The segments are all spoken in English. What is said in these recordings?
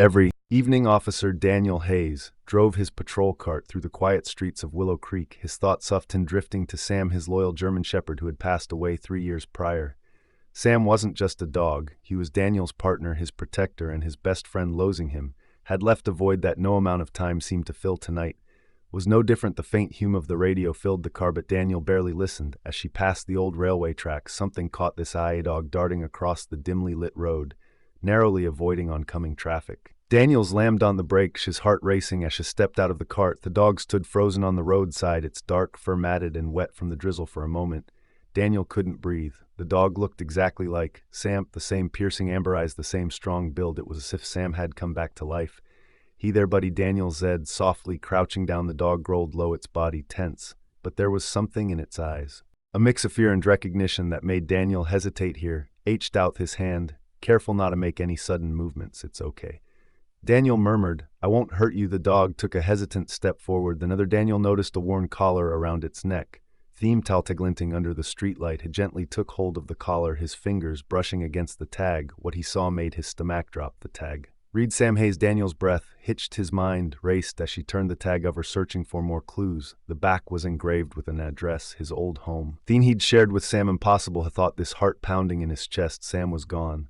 Every evening, Officer Daniel Hayes drove his patrol cart through the quiet streets of Willow Creek, his thoughts often drifting to Sam, his loyal German shepherd who had passed away 3 years prior. Sam wasn't just a dog, he was Daniel's partner, his protector, and his best friend losing him had left a void that no amount of time seemed to fill. Tonight was no different. The faint hum of the radio filled the car, but Daniel barely listened. As she passed the old railway tracks, something caught this eye, a dog darting across the dimly lit road, narrowly avoiding oncoming traffic. Daniel slammed on the brakes, his heart racing as she stepped out of the cart. The dog stood frozen on the roadside, its dark fur matted and wet from the drizzle. For a moment, Daniel couldn't breathe. The dog looked exactly like Sam, the same piercing amber eyes, the same strong build. It was as if Sam had come back to life. "He there, buddy," Daniel said softly, crouching down. The dog rolled low, its body tense, but there was something in its eyes, a mix of fear and recognition, that made Daniel hesitate. Here, reached out his hand, careful not to make any sudden movements. "It's okay," Daniel murmured. "I won't hurt you." The dog took a hesitant step forward. Then Daniel noticed a worn collar around its neck. Theme talta glinting under the streetlight. He gently took hold of the collar, his fingers brushing against the tag. What he saw made his stomach drop. The tag read Sam Hayes. Daniel's breath hitched, his mind raced as she turned the tag over, searching for more clues. The back was engraved with an address, his old home. Theme he'd shared with Sam. Impossible, he thought, this heart pounding in his chest. Sam was gone.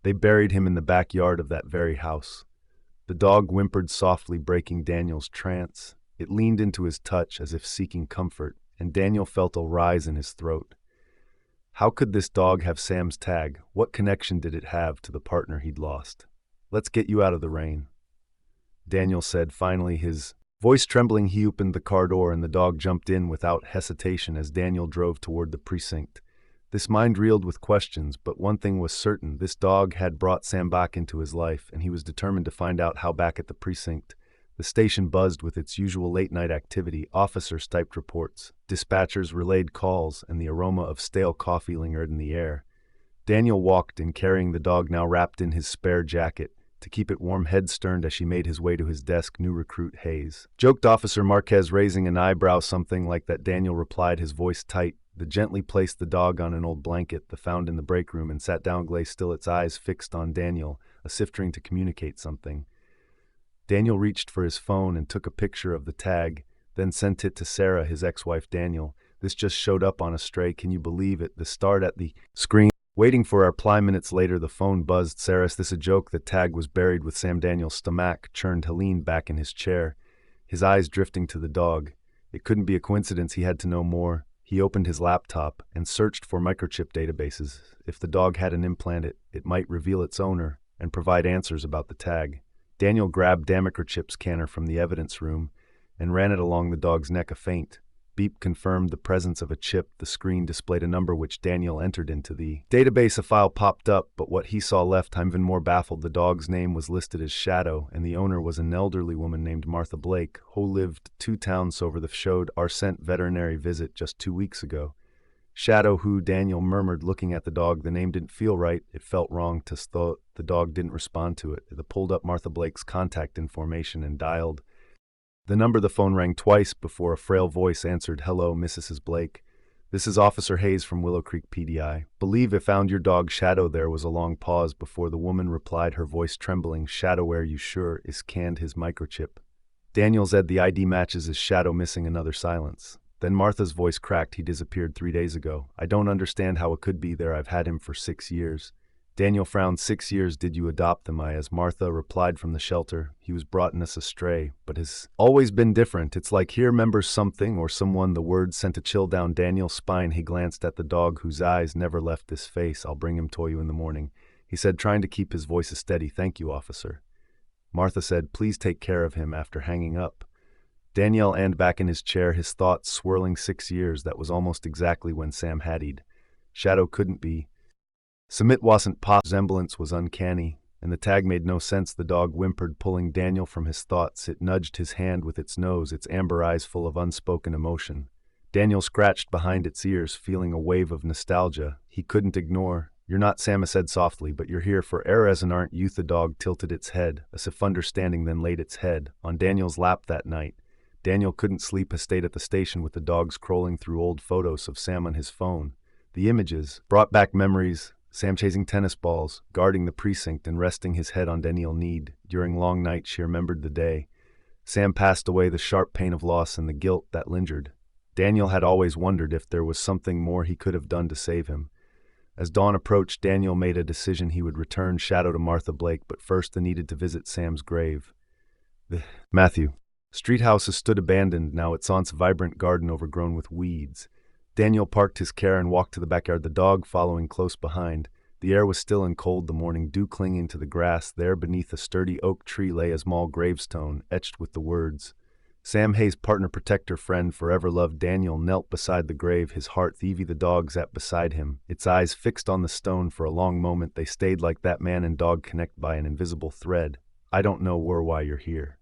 They buried him in the backyard of that very house. The dog whimpered softly, breaking Daniel's trance. It leaned into his touch as if seeking comfort, and Daniel felt a rise in his throat. How could this dog have Sam's tag? What connection did it have to the partner he'd lost? "Let's get you out of the rain," Daniel said finally, his voice trembling. He opened the car door and the dog jumped in without hesitation as Daniel drove toward the precinct. This mind reeled with questions, but one thing was certain: this dog had brought Sam back into his life, and he was determined to find out how. Back at the precinct, the station buzzed with its usual late-night activity. Officers typed reports, dispatchers relayed calls, and the aroma of stale coffee lingered in the air. Daniel walked in, carrying the dog, now wrapped in his spare jacket, to keep it warm. Head sterned as she made his way to his desk. "New recruit Hayes," joked Officer Marquez, raising an eyebrow. "Something like that," Daniel replied, his voice tight. They gently placed the dog on an old blanket they found in the break room and sat down, glazed still, its eyes fixed on Daniel, as if trying to communicate something. Daniel reached for his phone and took a picture of the tag, then sent it to Sarah, his ex-wife. "Daniel, this just showed up on a stray. Can you believe it?" The start at the screen, waiting for a reply. Minutes later, the phone buzzed. "Sarah, is this a joke?" The tag was buried with Sam. Daniel's stomach churned. He leaned back in his chair, his eyes drifting to the dog. It couldn't be a coincidence. He had to know more. He opened his laptop and searched for microchip databases. If the dog had an implant, it might reveal its owner and provide answers about the tag. Daniel grabbed a microchip scanner from the evidence room and ran it along the dog's neck. A faint beep confirmed the presence of a chip. The screen displayed a number which Daniel entered into the database. A file popped up, but what he saw left him even more baffled. The dog's name was listed as Shadow, and the owner was an elderly woman named Martha Blake, who lived 2 towns over. The showed our sent veterinary visit just 2 weeks ago. Shadow, who, Daniel murmured, looking at the dog. The name didn't feel right. It felt wrong. The dog didn't respond to it. They pulled up Martha Blake's contact information and dialed the number. The phone rang twice before a frail voice answered. "Hello, Mrs. Blake. This is Officer Hayes from Willow Creek PDI. Believe I found your dog Shadow." There was a long pause before the woman replied, her voice trembling. "Shadow, are you sure? Is scanned his microchip." Daniel said, "The ID matches his Shadow." Missing. Another silence. Then Martha's voice cracked. "He disappeared 3 days ago. I don't understand how it could be there. I've had him for 6 years. Daniel frowned. 6 years? Did you adopt him? As Martha replied from the shelter. "He was brought in as a stray, but has always been different. It's like he remembers something or someone." The words sent a chill down Daniel's spine. He glanced at the dog, whose eyes never left his face. "I'll bring him to you in the morning," he said, trying to keep his voice steady. "Thank you, officer." Martha said, "Please take care of him," after hanging up. Daniel leaned back in his chair, his thoughts swirling. 6 years, that was almost exactly when Sam had Shadow. Couldn't be. Submit wasn't possible. Resemblance was uncanny, and the tag made no sense. The dog whimpered, pulling Daniel from his thoughts. It nudged his hand with its nose, its amber eyes full of unspoken emotion. Daniel scratched behind its ears, feeling a wave of nostalgia he couldn't ignore. "You're not," Sam said softly, "but you're here for Erez, aren't you?" The dog tilted its head, as if understanding, then laid its head on Daniel's lap. That night, Daniel couldn't sleep. He stayed at the station with the dog scrolling through old photos of Sam on his phone. The images brought back memories. Sam chasing tennis balls, guarding the precinct and resting his head on Daniel Need. During long nights she remembered the day. Sam passed away, the sharp pain of loss and the guilt that lingered. Daniel had always wondered if there was something more he could have done to save him. As dawn approached, Daniel made a decision. He would return Shadow to Martha Blake, but first they needed to visit Sam's grave. Matthew. Street houses stood abandoned, now its once vibrant garden overgrown with weeds. Daniel parked his car and walked to the backyard, the dog following close behind. The air was still and cold, the morning dew clinging to the grass. There, beneath a sturdy oak tree, lay a small gravestone, etched with the words, Sam Hayes, partner, protector, friend, forever loved. Daniel knelt beside the grave, his heart Evie the dog sat beside him, its eyes fixed on the stone. For a long moment they stayed, like that man and dog connect by an invisible thread. I don't know why you're here,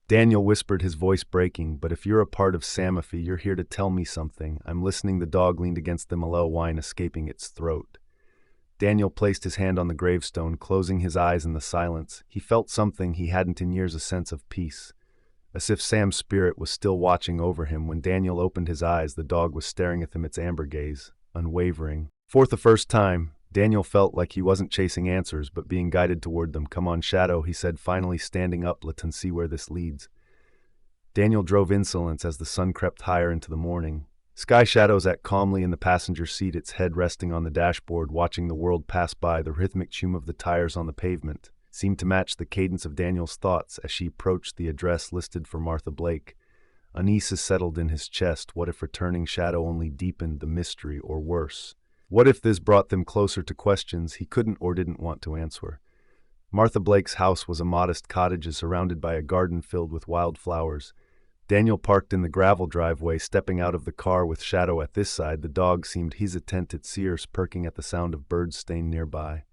Daniel whispered, his voice breaking, but if you're a part of Samaphy, you're here to tell me something. I'm listening. The dog leaned against the mallow, whine escaping its throat. Daniel placed his hand on the gravestone, closing his eyes in the silence. He felt something he hadn't in years, a sense of peace, as if Sam's spirit was still watching over him. When Daniel opened his eyes, the dog was staring at him, its amber gaze unwavering. For the first time, Daniel felt like he wasn't chasing answers, but being guided toward them. Come on, Shadow, he said, finally standing up. Let's see where this leads. Daniel drove insolence as the sun crept higher into the morning. Sky Shadow sat calmly in the passenger seat, its head resting on the dashboard, watching the world pass by. The rhythmic chum of the tires on the pavement seemed to match the cadence of Daniel's thoughts as she approached the address listed for Martha Blake. Unease settled in his chest. What if returning Shadow only deepened the mystery, or worse? What if this brought them closer to questions he couldn't or didn't want to answer? Martha Blake's house was a modest cottage surrounded by a garden filled with wildflowers. Daniel parked in the gravel driveway, stepping out of the car with Shadow at this side. The dog seemed hesitant, its ears perking at the sound of birds staying nearby.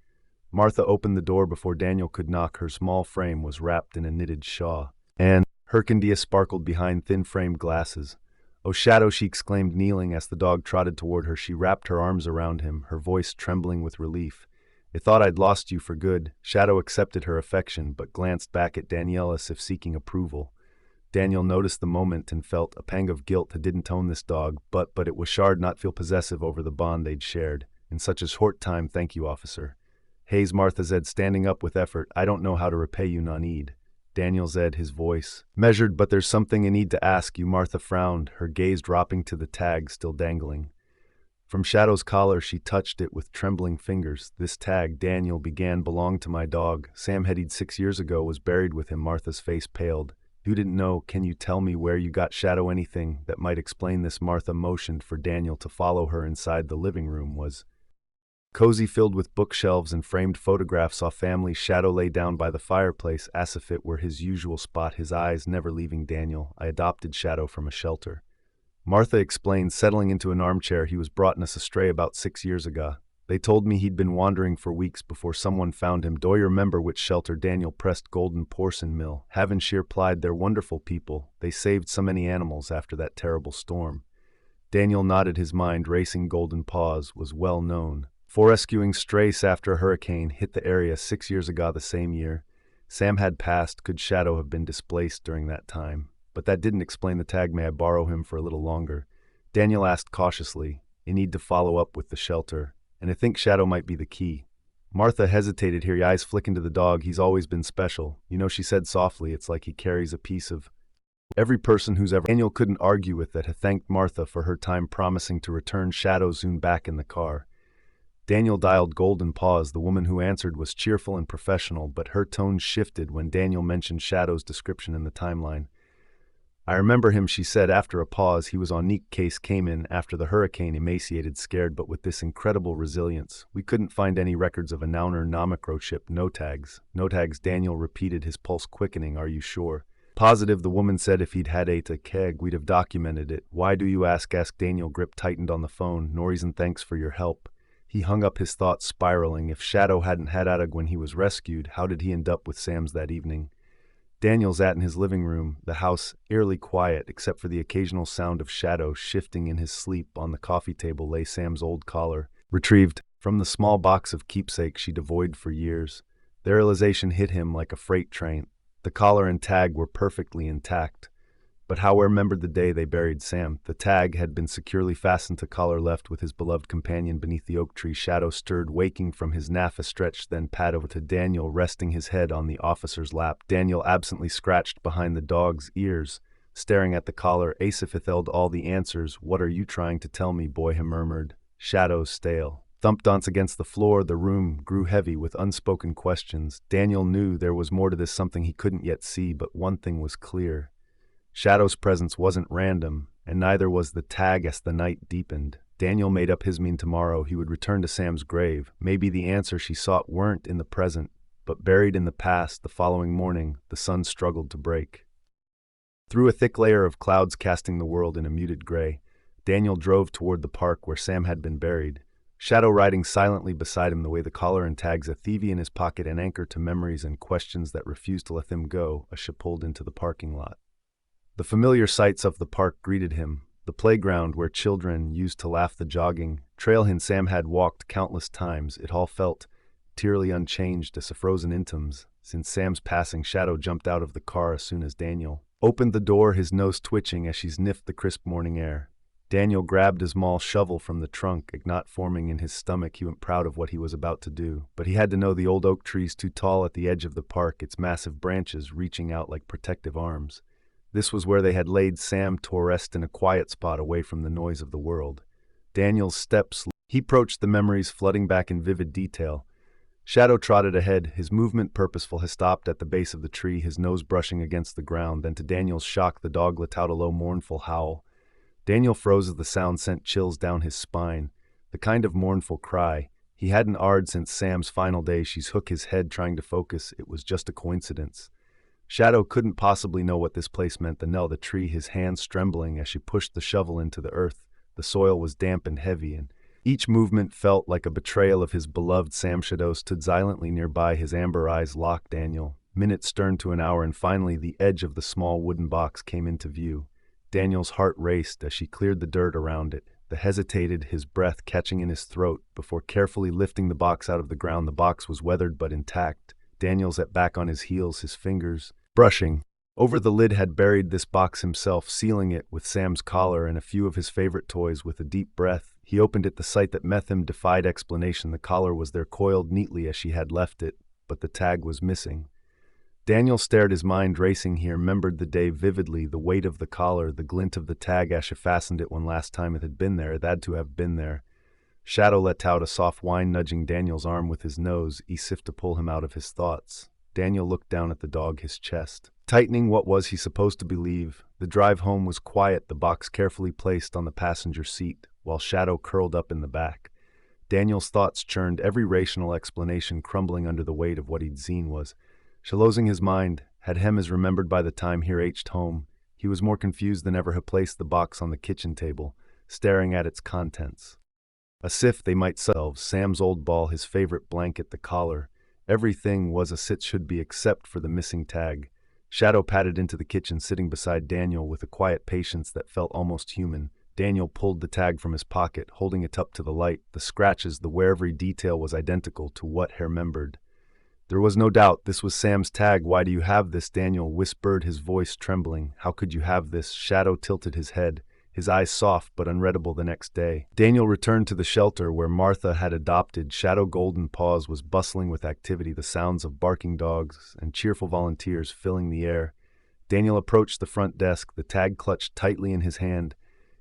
Martha opened the door before Daniel could knock. Her small frame was wrapped in a knitted shawl, and Herkindia sparkled behind thin-framed glasses. "Oh, Shadow," she exclaimed, kneeling as the dog trotted toward her. She wrapped her arms around him, her voice trembling with relief. "I thought I'd lost you for good." Shadow accepted her affection, but glanced back at Danielle as if seeking approval. Daniel noticed the moment and felt a pang of guilt. He didn't own this dog, but it was hard not feel possessive over the bond they'd shared. "In such a short time, thank you, officer." "Hayes," Martha said, standing up with effort. "I don't know how to repay you, Nanid." Daniel said, his voice measured. "But there's something I need to ask you." Martha frowned, her gaze dropping to the tag still dangling. From Shadow's collar, she touched it with trembling fingers. "This tag," Daniel began, "belonged to my dog. Sam Heddied 6 years ago, was buried with him." Martha's face paled. "You didn't know. Can you tell me where you got Shadow? Anything that might explain this?" Martha motioned for Daniel to follow her inside. The living room was cozy, filled with bookshelves and framed photographs. Saw family. Shadow lay down by the fireplace, as if it were his usual spot, his eyes never leaving Daniel. "I adopted Shadow from a shelter," Martha explained, settling into an armchair. "He was brought in us astray about 6 years ago. They told me he'd been wandering for weeks before someone found him." "Do you remember which shelter?" Daniel pressed. "Golden Porcelain Mill." Havenshier replied. "They're wonderful people. They saved so many animals after that terrible storm." Daniel nodded, his mind racing. Golden Paws was well known for rescuing strays after a hurricane hit the area 6 years ago. The same year Sam had passed. Could Shadow have been displaced during that time? But that didn't explain the tag. "May I borrow him for a little longer?" Daniel asked cautiously. "You need to follow up with the shelter, and I think Shadow might be the key." Martha hesitated here, eyes flicking to the dog. "He's always been special. You know," she said softly, "it's like he carries a piece of every person who's ever—" Daniel couldn't argue with that. He thanked Martha for her time, promising to return. Shadow zoomed back in the car. Daniel dialed Golden Paws. The woman who answered was cheerful and professional, but her tone shifted when Daniel mentioned Shadow's description in the timeline. "I remember him," she said after a pause. "He was on Neek case, came in after the hurricane, emaciated, scared, but with this incredible resilience. We couldn't find any records of a Nauner microchip. No tags." "No tags," Daniel repeated, his pulse quickening. "Are you sure?" "Positive," the woman said. "If he'd had a keg, we'd have documented it." "Why do you ask?" Daniel, grip tightened on the phone. "No reason. Thanks for your help." He hung up, his thoughts spiraling. If Shadow hadn't had Adag when he was rescued, how did he end up with Sam's that evening? Daniel sat in his living room, the house eerily quiet except for the occasional sound of Shadow shifting in his sleep. On the coffee table lay Sam's old collar, retrieved from the small box of keepsakes she'd avoided for years. The realization hit him like a freight train. The collar and tag were perfectly intact, But how remembered the day they buried Sam. The tag had been securely fastened to collar left with his beloved companion beneath the oak tree. Shadow stirred, waking from his nap, stretched, then pad over to Daniel, resting his head on the officer's lap. Daniel absently scratched behind the dog's ears, staring at the collar. Asaph held all the answers. What are you trying to tell me, boy? He murmured. Shadow's stale. Thumped once against the floor, the room grew heavy with unspoken questions. Daniel knew there was more to this, something he couldn't yet see, but one thing was clear. Shadow's presence wasn't random, and neither was the tag. As the night deepened, Daniel made up his mind. Tomorrow he would return to Sam's grave. Maybe the answer she sought weren't in the present, but buried in the past. The following morning, the sun struggled to break. Through a thick layer of clouds casting the world in a muted gray, Daniel drove toward the park where Sam had been buried, Shadow riding silently beside him, the way the collar and tags, a thievy in his pocket, an anchor to memories and questions that refused to let them go. As she pulled into the parking lot, the familiar sights of the park greeted him. The playground where children used to laugh, the jogging trail Sam had walked countless times. It all felt eerily unchanged as a frozen intims. Since Sam's passing, Shadow jumped out of the car as soon as Daniel opened the door, his nose twitching as she sniffed the crisp morning air. Daniel grabbed a small shovel from the trunk, a knot forming in his stomach. He went proud of what he was about to do, but he had to know the old oak trees too tall at the edge of the park, its massive branches reaching out like protective arms. This was where they had laid Sam to rest, in a quiet spot away from the noise of the world. Daniel's steps, he approached, the memories flooding back in vivid detail. Shadow trotted ahead, his movement purposeful. He stopped at the base of the tree, his nose brushing against the ground. Then, to Daniel's shock, the dog let out a low, mournful howl. Daniel froze as the sound sent chills down his spine, the kind of mournful cry he hadn't heard since Sam's final day. She shook his head, trying to focus. It was just a coincidence. Shadow couldn't possibly know what this place meant. The tree, his hands trembling as she pushed the shovel into the earth. The soil was damp and heavy, and each movement felt like a betrayal of his beloved Sam. Shadow stood silently nearby, his amber eyes locked. Daniel. Minutes turned to an hour, and finally the edge of the small wooden box came into view. Daniel's heart raced as she cleared the dirt around it. He hesitated, his breath catching in his throat, before carefully lifting the box out of the ground. The box was weathered but intact. Daniel sat back on his heels, his fingers brushing over the lid. Had buried this box himself, sealing it with Sam's collar and a few of his favorite toys. With a deep breath, he opened it. The sight that met him defied explanation. The collar was there, coiled neatly as she had left it, but the tag was missing. Daniel stared, his mind racing. He remembered the day vividly, the weight of the collar, the glint of the tag as she fastened it when last time it had been there. It had to have been there. Shadow let out a soft whine, nudging Daniel's arm with his nose, as if to pull him out of his thoughts. Daniel looked down at the dog, his chest tightening. What was he supposed to believe? The drive home was quiet, the box carefully placed on the passenger seat, while Shadow curled up in the back. Daniel's thoughts churned, every rational explanation crumbling under the weight of what he'd seen. Was Shalozing his mind, had him as remembered by the time he reached home. He was more confused than ever. He placed the box on the kitchen table, staring at its contents. As if they might solve Sam's old ball, his favorite blanket, the collar. Everything was as it should be except for the missing tag. Shadow padded into the kitchen, sitting beside Daniel with a quiet patience that felt almost human. Daniel pulled the tag from his pocket, holding it up to the light. The scratches, the wear, every detail was identical to what he remembered. There was no doubt this was Sam's tag. Why do you have this? Daniel whispered, his voice trembling. How could you have this? Shadow tilted his head, his eyes soft but unreadable. The next day, Daniel returned to the shelter where Martha had adopted. Shadow Golden Paws was bustling with activity, the sounds of barking dogs and cheerful volunteers filling the air. Daniel approached the front desk, the tag clutched tightly in his hand.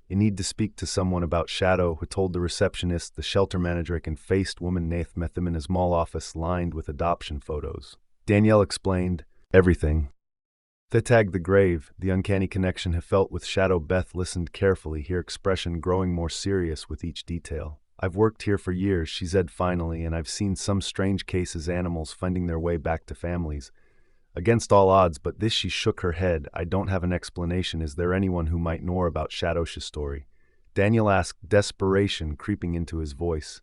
"You need to speak to someone about Shadow," who told the receptionist. The shelter manager, a faced woman, Nath, met them in a small office lined with adoption photos. Danielle explained everything. The tag, the grave, the uncanny connection he felt with Shadow. Beth listened carefully, her expression growing more serious with each detail. "I've worked here for years," she said finally, "and I've seen some strange cases, animals finding their way back to families. Against all odds, but this," she shook her head, "I don't have an explanation. Is there anyone who might know about Shadow's story?" Daniel asked, desperation creeping into his voice.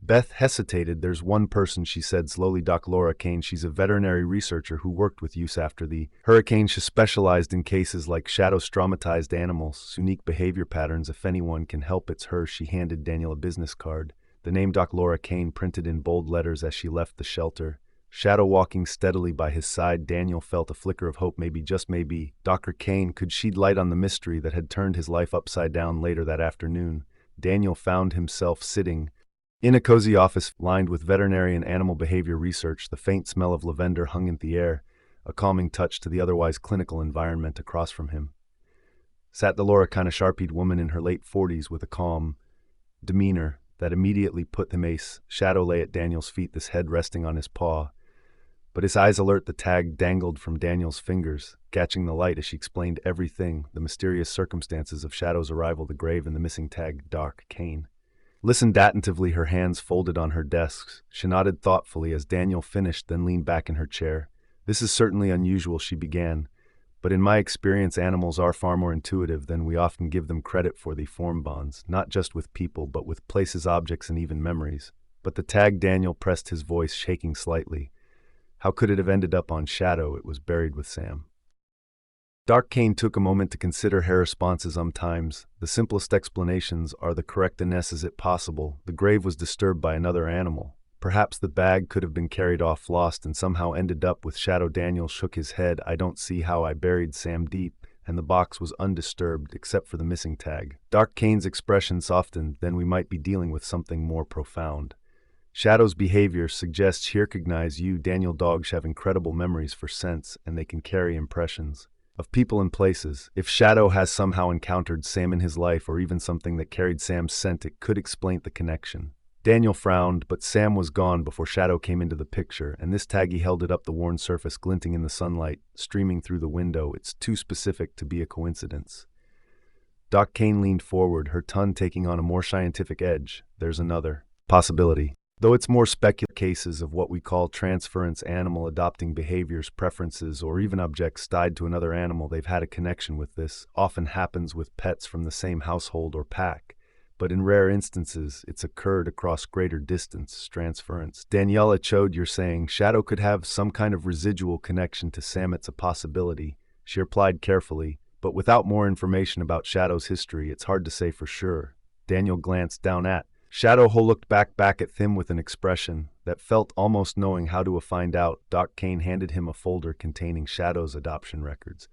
Beth hesitated. "There's one person," she said slowly, "Dr. Laura Kane. She's a veterinary researcher who worked with use after the hurricane. She specialized in cases like Shadow's traumatized animals, unique behavior patterns. If anyone can help, it's her." She handed Daniel a business card, the name Dr. Laura Kane printed in bold letters as she left the shelter. Shadow walking steadily by his side, Daniel felt a flicker of hope. Maybe, just maybe, Dr. Kane could shed light on the mystery that had turned his life upside down. Later that afternoon, Daniel found himself sitting in a cozy office lined with veterinary and animal behavior research. The faint smell of lavender hung in the air, a calming touch to the otherwise clinical environment. Across from him sat the Sharpied woman in her late 40s with a calm demeanor that immediately put him ace. Shadow lay at Daniel's feet, this head resting on his paw, but his eyes alert. The tag dangled from Daniel's fingers, catching the light as she explained everything, the mysterious circumstances of Shadow's arrival, the grave, and the missing tag. Dr. Kane listened attentively, her hands folded on her desk. She nodded thoughtfully as Daniel finished, then leaned back in her chair. "This is certainly unusual," she began, "but in my experience animals are far more intuitive than we often give them credit for. They form bonds, not just with people, but with places, objects, and even memories." But the tag, Daniel pressed, his voice shaking slightly. "How could it have ended up on Shadow? It was buried with Sam." Dr. Kane took a moment to consider her responses. Sometimes the simplest explanations are the correct, and is it possible the grave was disturbed by another animal? Perhaps the bag could have been carried off, lost, and somehow ended up with Shadow. Daniel shook his head. "I don't see how. I buried Sam deep, and the box was undisturbed except for the missing tag." Dr. Kane's expression softened. "Then we might be dealing with something more profound. Shadow's behavior suggests she recognizes you, Daniel. Dogs have incredible memories for scents, and they can carry impressions of people and places. If Shadow has somehow encountered Sam in his life, or even something that carried Sam's scent, it could explain the connection." Daniel frowned, but Sam was gone before Shadow came into the picture, and this tag, he held it up, the worn surface glinting in the sunlight, streaming through the window. "It's too specific to be a coincidence." Dr. Kane leaned forward, her tone taking on a more scientific edge. "There's another possibility. Though it's more speculative, cases of what we call transference, animal adopting behaviors, preferences, or even objects tied to another animal. They've had a connection with this. Often happens with pets from the same household or pack, but in rare instances, it's occurred across greater distance. Transference." Daniela chode, "You're saying Shadow could have some kind of residual connection to Sam?" "It's a possibility," she replied carefully, "but without more information about Shadow's history, it's hard to say for sure." Daniel glanced down at Shadow, who looked back at him with an expression that felt almost knowing. "How do I find out?" Dr. Kane handed him a folder containing Shadow's adoption records.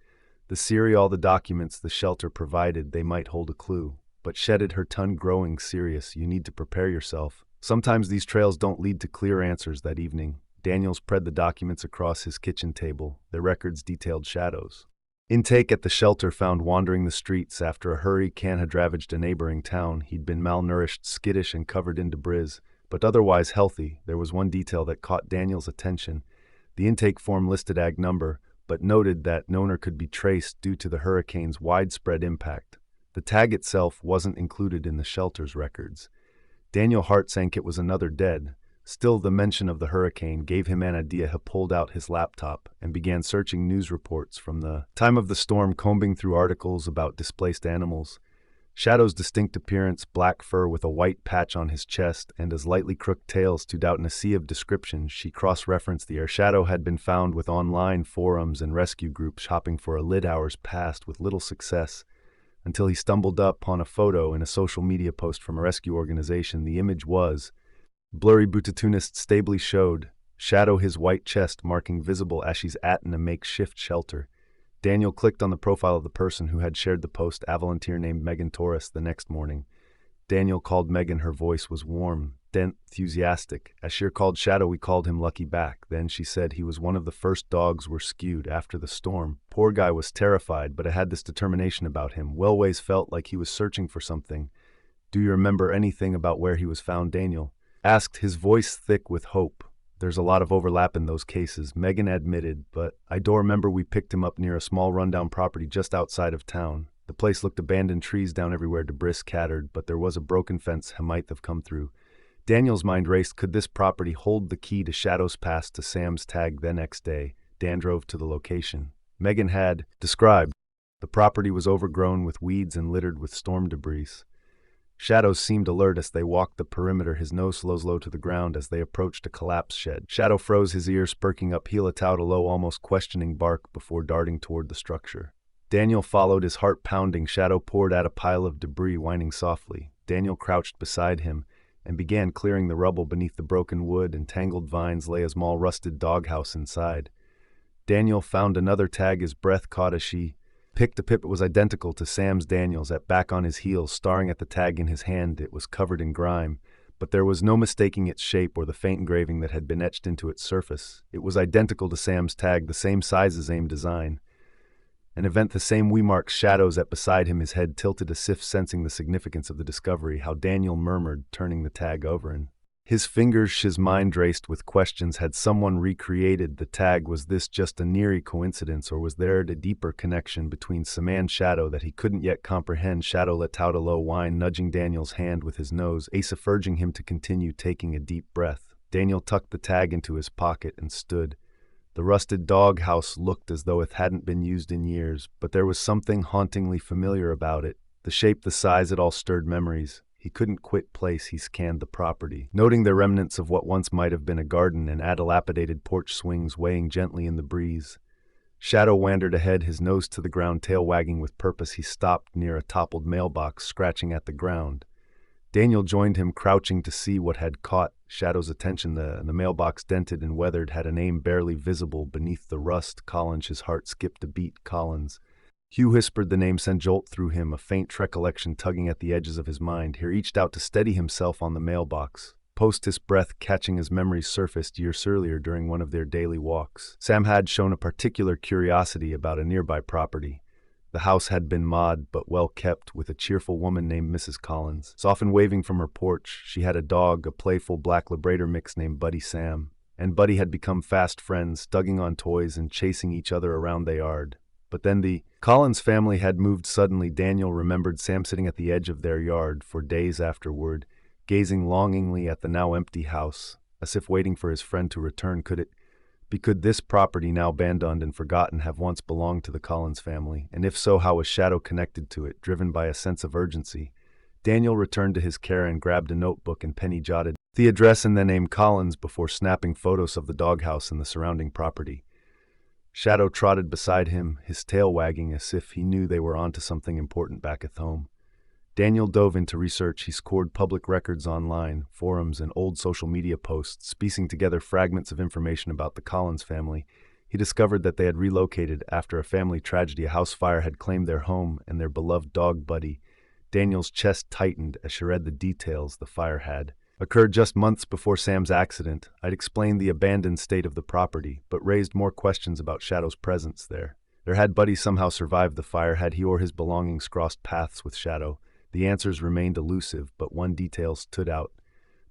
"The serial, the documents the shelter provided, they might hold a clue." But shedded, her tone growing serious. "You need to prepare yourself. Sometimes these trails don't lead to clear answers." That evening, Daniel spread the documents across his kitchen table. The records detailed Shadow's intake at the shelter, found wandering the streets after a hurricane had ravaged a neighboring town. He'd been malnourished, skittish, and covered in debris, but otherwise healthy. There was one detail that caught Daniel's attention. The intake form listed ag number, but noted that no owner could be traced due to the hurricane's widespread impact. The tag itself wasn't included in the shelter's records. Daniel's heart sank. It was another dead. Still, the mention of the hurricane gave him an idea. He pulled out his laptop and began searching news reports from the time of the storm, combing through articles about displaced animals. Shadow's distinct appearance, black fur with a white patch on his chest and his lightly crooked tail, stood out in a sea of descriptions. She cross-referenced the air. Shadow had been found with online forums and rescue groups shopping for a lid. Hours passed with little success, until he stumbled upon a photo in a social media post from a rescue organization. The image was blurry, but stably showed Shadow, his white chest marking visible as she's at in a makeshift shelter. Daniel clicked on the profile of the person who had shared the post, a volunteer named Megan Torres. The next morning, Daniel called Megan. Her voice was warm, enthusiastic. As she called Shadow, we called him Lucky back. Then she said he was one of the first dogs were skewed after the storm. Poor guy was terrified, but I had this determination about him. Wellways felt like he was searching for something. Do you remember anything about where he was found? Daniel asked, his voice thick with hope. There's a lot of overlap in those cases, Megan admitted, but I do remember we picked him up near a small rundown property just outside of town. The place looked abandoned, trees down everywhere, debris scattered, but there was a broken fence he might have come through. Daniel's mind raced. Could this property hold the key to Shadow's past, to Sam's tag? The next day, Dan drove to the location Megan had described. The property was overgrown with weeds and littered with storm debris. Shadow seemed alert as they walked the perimeter, his nose low to the ground as they approached a collapsed shed. Shadow froze, his ears perking up, heel out a low, almost questioning bark before darting toward the structure. Daniel followed, his heart pounding. Shadow poured out a pile of debris, whining softly. Daniel crouched beside him, and began clearing the rubble beneath the broken wood and tangled vines lay a small rusted doghouse inside. Daniel found another tag, his breath caught as she picked a pip. It was identical to Sam's. Daniel's back on his heels, staring at the tag in his hand. It was covered in grime, but there was no mistaking its shape or the faint engraving that had been etched into its surface. It was identical to Sam's tag, the same size as same design. An event, the same wee marks, shadows at beside him, his head tilted as if sensing the significance of the discovery. How Daniel murmured, turning the tag over in his fingers, his mind raced with questions. Had someone recreated the tag? Was this just a near coincidence, or was there a deeper connection between Sam and Shadow that he couldn't yet comprehend? Shadow let out a low whine, nudging Daniel's hand with his nose, urging him to continue. Taking a deep breath, Daniel tucked the tag into his pocket and stood. The rusted doghouse looked as though it hadn't been used in years, but there was something hauntingly familiar about it. The shape, the size, it all stirred memories. He couldn't quit place. He scanned the property, noting the remnants of what once might have been a garden and dilapidated porch swings swaying gently in the breeze. Shadow wandered ahead, his nose to the ground, tail wagging with purpose. He stopped near a toppled mailbox, scratching at the ground. Daniel joined him, crouching to see what had caught Shadow's attention. The mailbox, dented and weathered, had a name barely visible beneath the rust. Collins. His heart skipped a beat. Collins. Hugh whispered the name, sent jolt through him, a faint recollection tugging at the edges of his mind. He reached out to steady himself on the mailbox. Post his breath catching as memories surfaced years earlier during one of their daily walks. Sam had shown a particular curiosity about a nearby property. The house had been mod but well kept, with a cheerful woman named Mrs. Collins. Often waving from her porch, she had a dog, a playful black Labrador mix named Buddy. Sam and Buddy had become fast friends, tugging on toys and chasing each other around the yard. But then the Collins family had moved suddenly. Daniel remembered Sam sitting at the edge of their yard for days afterward, gazing longingly at the now empty house, as if waiting for his friend to return. Could this property, now abandoned and forgotten, have once belonged to the Collins family? And if so, how was Shadow connected to it? Driven by a sense of urgency, Daniel returned to his care and grabbed a notebook and pen. He jotted the address and the name Collins before snapping photos of the doghouse and the surrounding property. Shadow trotted beside him, his tail wagging as if he knew they were onto something important back at home. Daniel dove into research. He scored public records online, forums, and old social media posts, piecing together fragments of information about the Collins family. He discovered that they had relocated after a family tragedy. A house fire had claimed their home and their beloved dog Buddy. Daniel's chest tightened as she read the details. The fire had occurred just months before Sam's accident. I'd explained the abandoned state of the property, but raised more questions about Shadow's presence there. Had Buddy somehow survived the fire? Had he or his belongings crossed paths with Shadow? The answers remained elusive, but one detail stood out.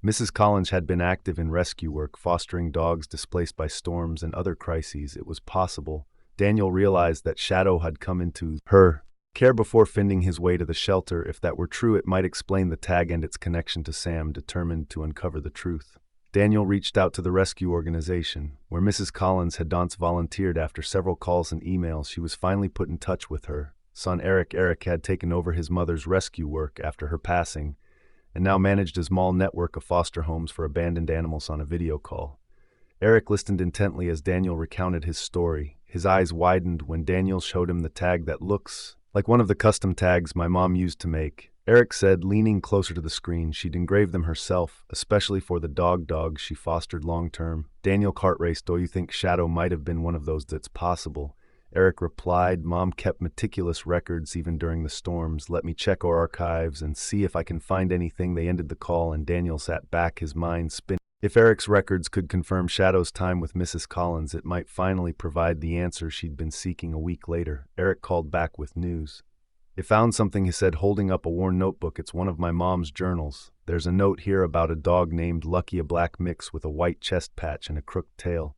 Mrs. Collins had been active in rescue work, fostering dogs displaced by storms and other crises. It was possible. Daniel realized that Shadow had come into her care before finding his way to the shelter. If that were true, it might explain the tag and its connection to Sam. Determined to uncover the truth, Daniel reached out to the rescue organization, where Mrs. Collins had once volunteered. After several calls and emails, she was finally put in touch with her son Eric. Eric had taken over his mother's rescue work after her passing, and now managed a small network of foster homes for abandoned animals. On a video call, Eric listened intently as Daniel recounted his story. His eyes widened when Daniel showed him the tag. That looks like one of the custom tags my mom used to make, Eric said, leaning closer to the screen. She'd engraved them herself, especially for the dogs she fostered long-term. Daniel heart raced. Do you think Shadow might have been one of those? That's possible, Eric replied. Mom kept meticulous records even during the storms. Let me check our archives and see if I can find anything. They ended the call and Daniel sat back, his mind spinning. If Eric's records could confirm Shadow's time with Mrs. Collins, it might finally provide the answer she'd been seeking. A week later, Eric called back with news. "It found something," he said, holding up a worn notebook. "It's one of my mom's journals. There's a note here about a dog named Lucky, a black mix with a white chest patch and a crooked tail."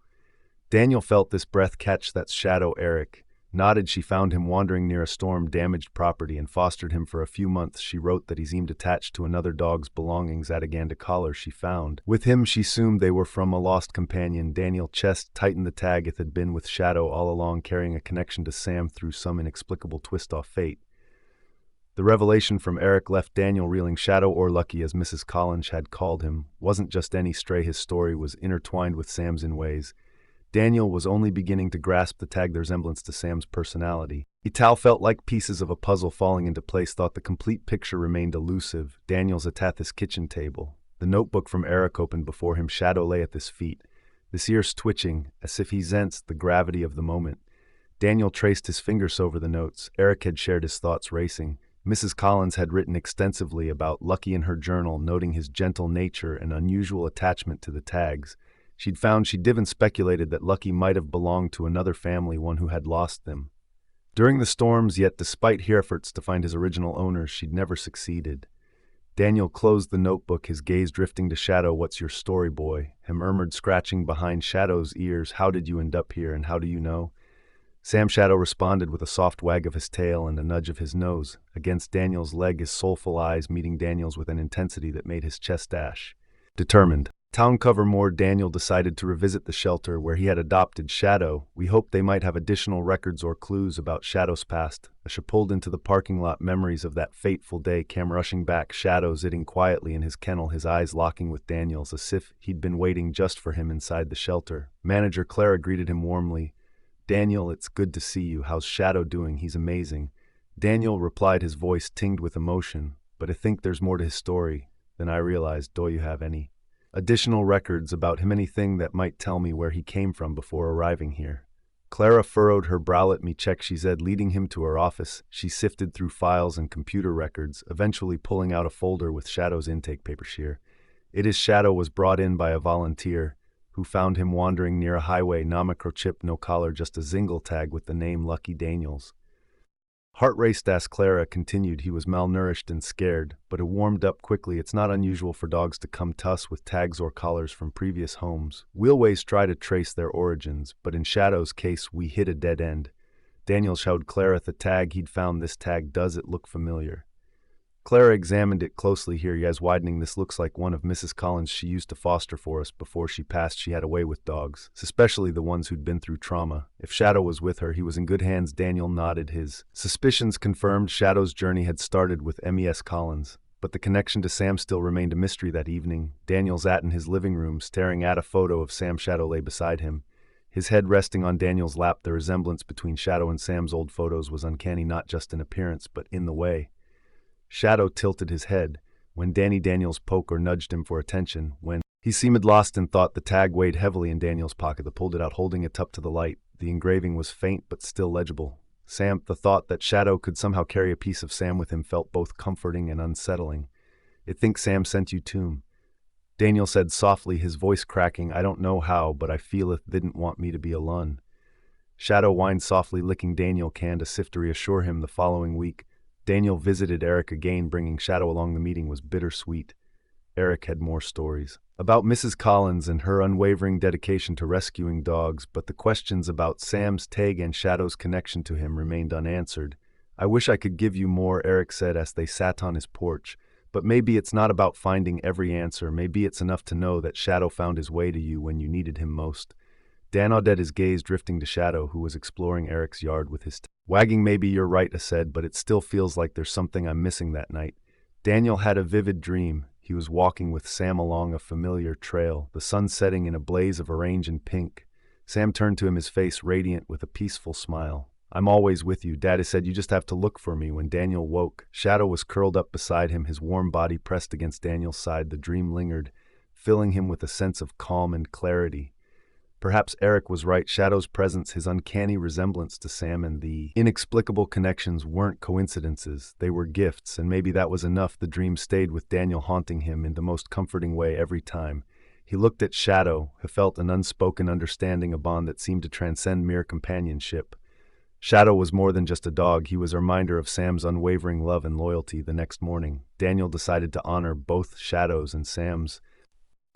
Daniel felt this breath catch. "That's Shadow." Eric nodded. "She found him wandering near a storm-damaged property and fostered him for a few months. She wrote that he seemed attached to another dog's belongings at a Ganda collar she found with him. She assumed they were from a lost companion." Daniel's chest tightened. The tag, it had been with Shadow all along, carrying a connection to Sam through some inexplicable twist of fate. The revelation from Eric left Daniel reeling. Shadow, or Lucky as Mrs. Collins had called him, wasn't just any stray. His story was intertwined with Sam's in ways Daniel was only beginning to grasp. The tag, their resemblance to Sam's personality. It all felt like pieces of a puzzle falling into place. Thought the complete picture remained elusive. Daniel's at his kitchen table, The notebook from Eric opened before him. Shadow lay at his feet, his ears twitching, as if he sensed the gravity of the moment. Daniel traced his fingers over the notes. Eric had shared his thoughts racing. Mrs. Collins had written extensively about Lucky in her journal, noting his gentle nature and unusual attachment to the tags. She'd even speculated that Lucky might have belonged to another family, one who had lost them during the storms, yet despite her efforts to find his original owners, she'd never succeeded. Daniel closed the notebook, his gaze drifting to Shadow. "What's your story, boy?" he murmured, scratching behind Shadow's ears. "How did you end up here, and how do you know?" Sam Shadow responded with a soft wag of his tail and a nudge of his nose against Daniel's leg, his soulful eyes meeting Daniel's with an intensity that made his chest dash. Determined. Town cover more, Daniel decided to revisit the shelter where he had adopted Shadow. "We hoped they might have additional records or clues about Shadow's past." As she pulled into the parking lot, memories of that fateful day came rushing back. Shadow sitting quietly in his kennel, his eyes locking with Daniel's, as if he'd been waiting just for him inside the shelter. Manager Clara greeted him warmly. "Daniel, it's good to see you. How's Shadow doing?" "He's amazing." Daniel replied, his voice tinged with emotion. "But I think there's more to his story than I realized. Do you have any additional records about him, anything that might tell me where he came from before arriving here?" Clara furrowed her brow. "Let me check," she said, leading him to her office. She sifted through files and computer records, eventually pulling out a folder with Shadow's intake papers here. Shadow was brought in by a volunteer who found him wandering near a highway. No microchip, no collar, just a zingle tag with the name Lucky Daniels. Heart raced as Clara continued. "He was malnourished and scared, but it warmed up quickly. It's not unusual for dogs to come to us with tags or collars from previous homes. We'll always try to trace their origins, but in Shadow's case, we hit a dead end." Daniel showed Clara the tag he'd found. "This tag, does it look familiar?" Clara examined it closely. "Here, yes, widening. This looks like one of Mrs. Collins. She used to foster for us before she passed. She had a way with dogs, especially the ones who'd been through trauma. If Shadow was with her, he was in good hands." Daniel nodded, his suspicions confirmed. Shadow's journey had started with Mrs. Collins, but the connection to Sam still remained a mystery. That evening, Daniel sat in his living room, staring at a photo of Sam. Shadow lay beside him, his head resting on Daniel's lap. The resemblance between Shadow and Sam's old photos was uncanny, not just in appearance, but in the way Shadow tilted his head when Daniels poked or nudged him for attention. When he seemed lost in thought, the tag weighed heavily in Daniel's pocket. He pulled it out, holding it up to the light. The engraving was faint but still legible. Sam, the thought that Shadow could somehow carry a piece of Sam with him felt both comforting and unsettling. "I think Sam sent you to him," Daniel said softly, his voice cracking. "I don't know how, but I feel it didn't want me to be alone." Shadow whined softly, licking Daniel can to sift to reassure him. The following week, Daniel visited Eric again, bringing Shadow along. The meeting was bittersweet. Eric had more stories about Mrs. Collins and her unwavering dedication to rescuing dogs, but the questions about Sam's tag and Shadow's connection to him remained unanswered. "I wish I could give you more," Eric said as they sat on his porch, "but maybe it's not about finding every answer. Maybe it's enough to know that Shadow found his way to you when you needed him most." Dan nodded, his gaze drifting to Shadow, who was exploring Eric's yard with his wagging. "Maybe you're right," I said, "but it still feels like there's something I'm missing." That night, Daniel had a vivid dream. He was walking with Sam along a familiar trail, the sun setting in a blaze of orange and pink. Sam turned to him, his face radiant with a peaceful smile. "I'm always with you," Daddy said. "You just have to look for me." When Daniel woke, Shadow was curled up beside him, his warm body pressed against Daniel's side. The dream lingered, filling him with a sense of calm and clarity. Perhaps Eric was right. Shadow's presence, his uncanny resemblance to Sam, and the inexplicable connections weren't coincidences. They were gifts, and maybe that was enough. The dream stayed with Daniel, haunting him in the most comforting way every time he looked at Shadow. He felt an unspoken understanding, a bond that seemed to transcend mere companionship. Shadow was more than just a dog. He was a reminder of Sam's unwavering love and loyalty. The next morning, Daniel decided to honor both Shadow's and Sam's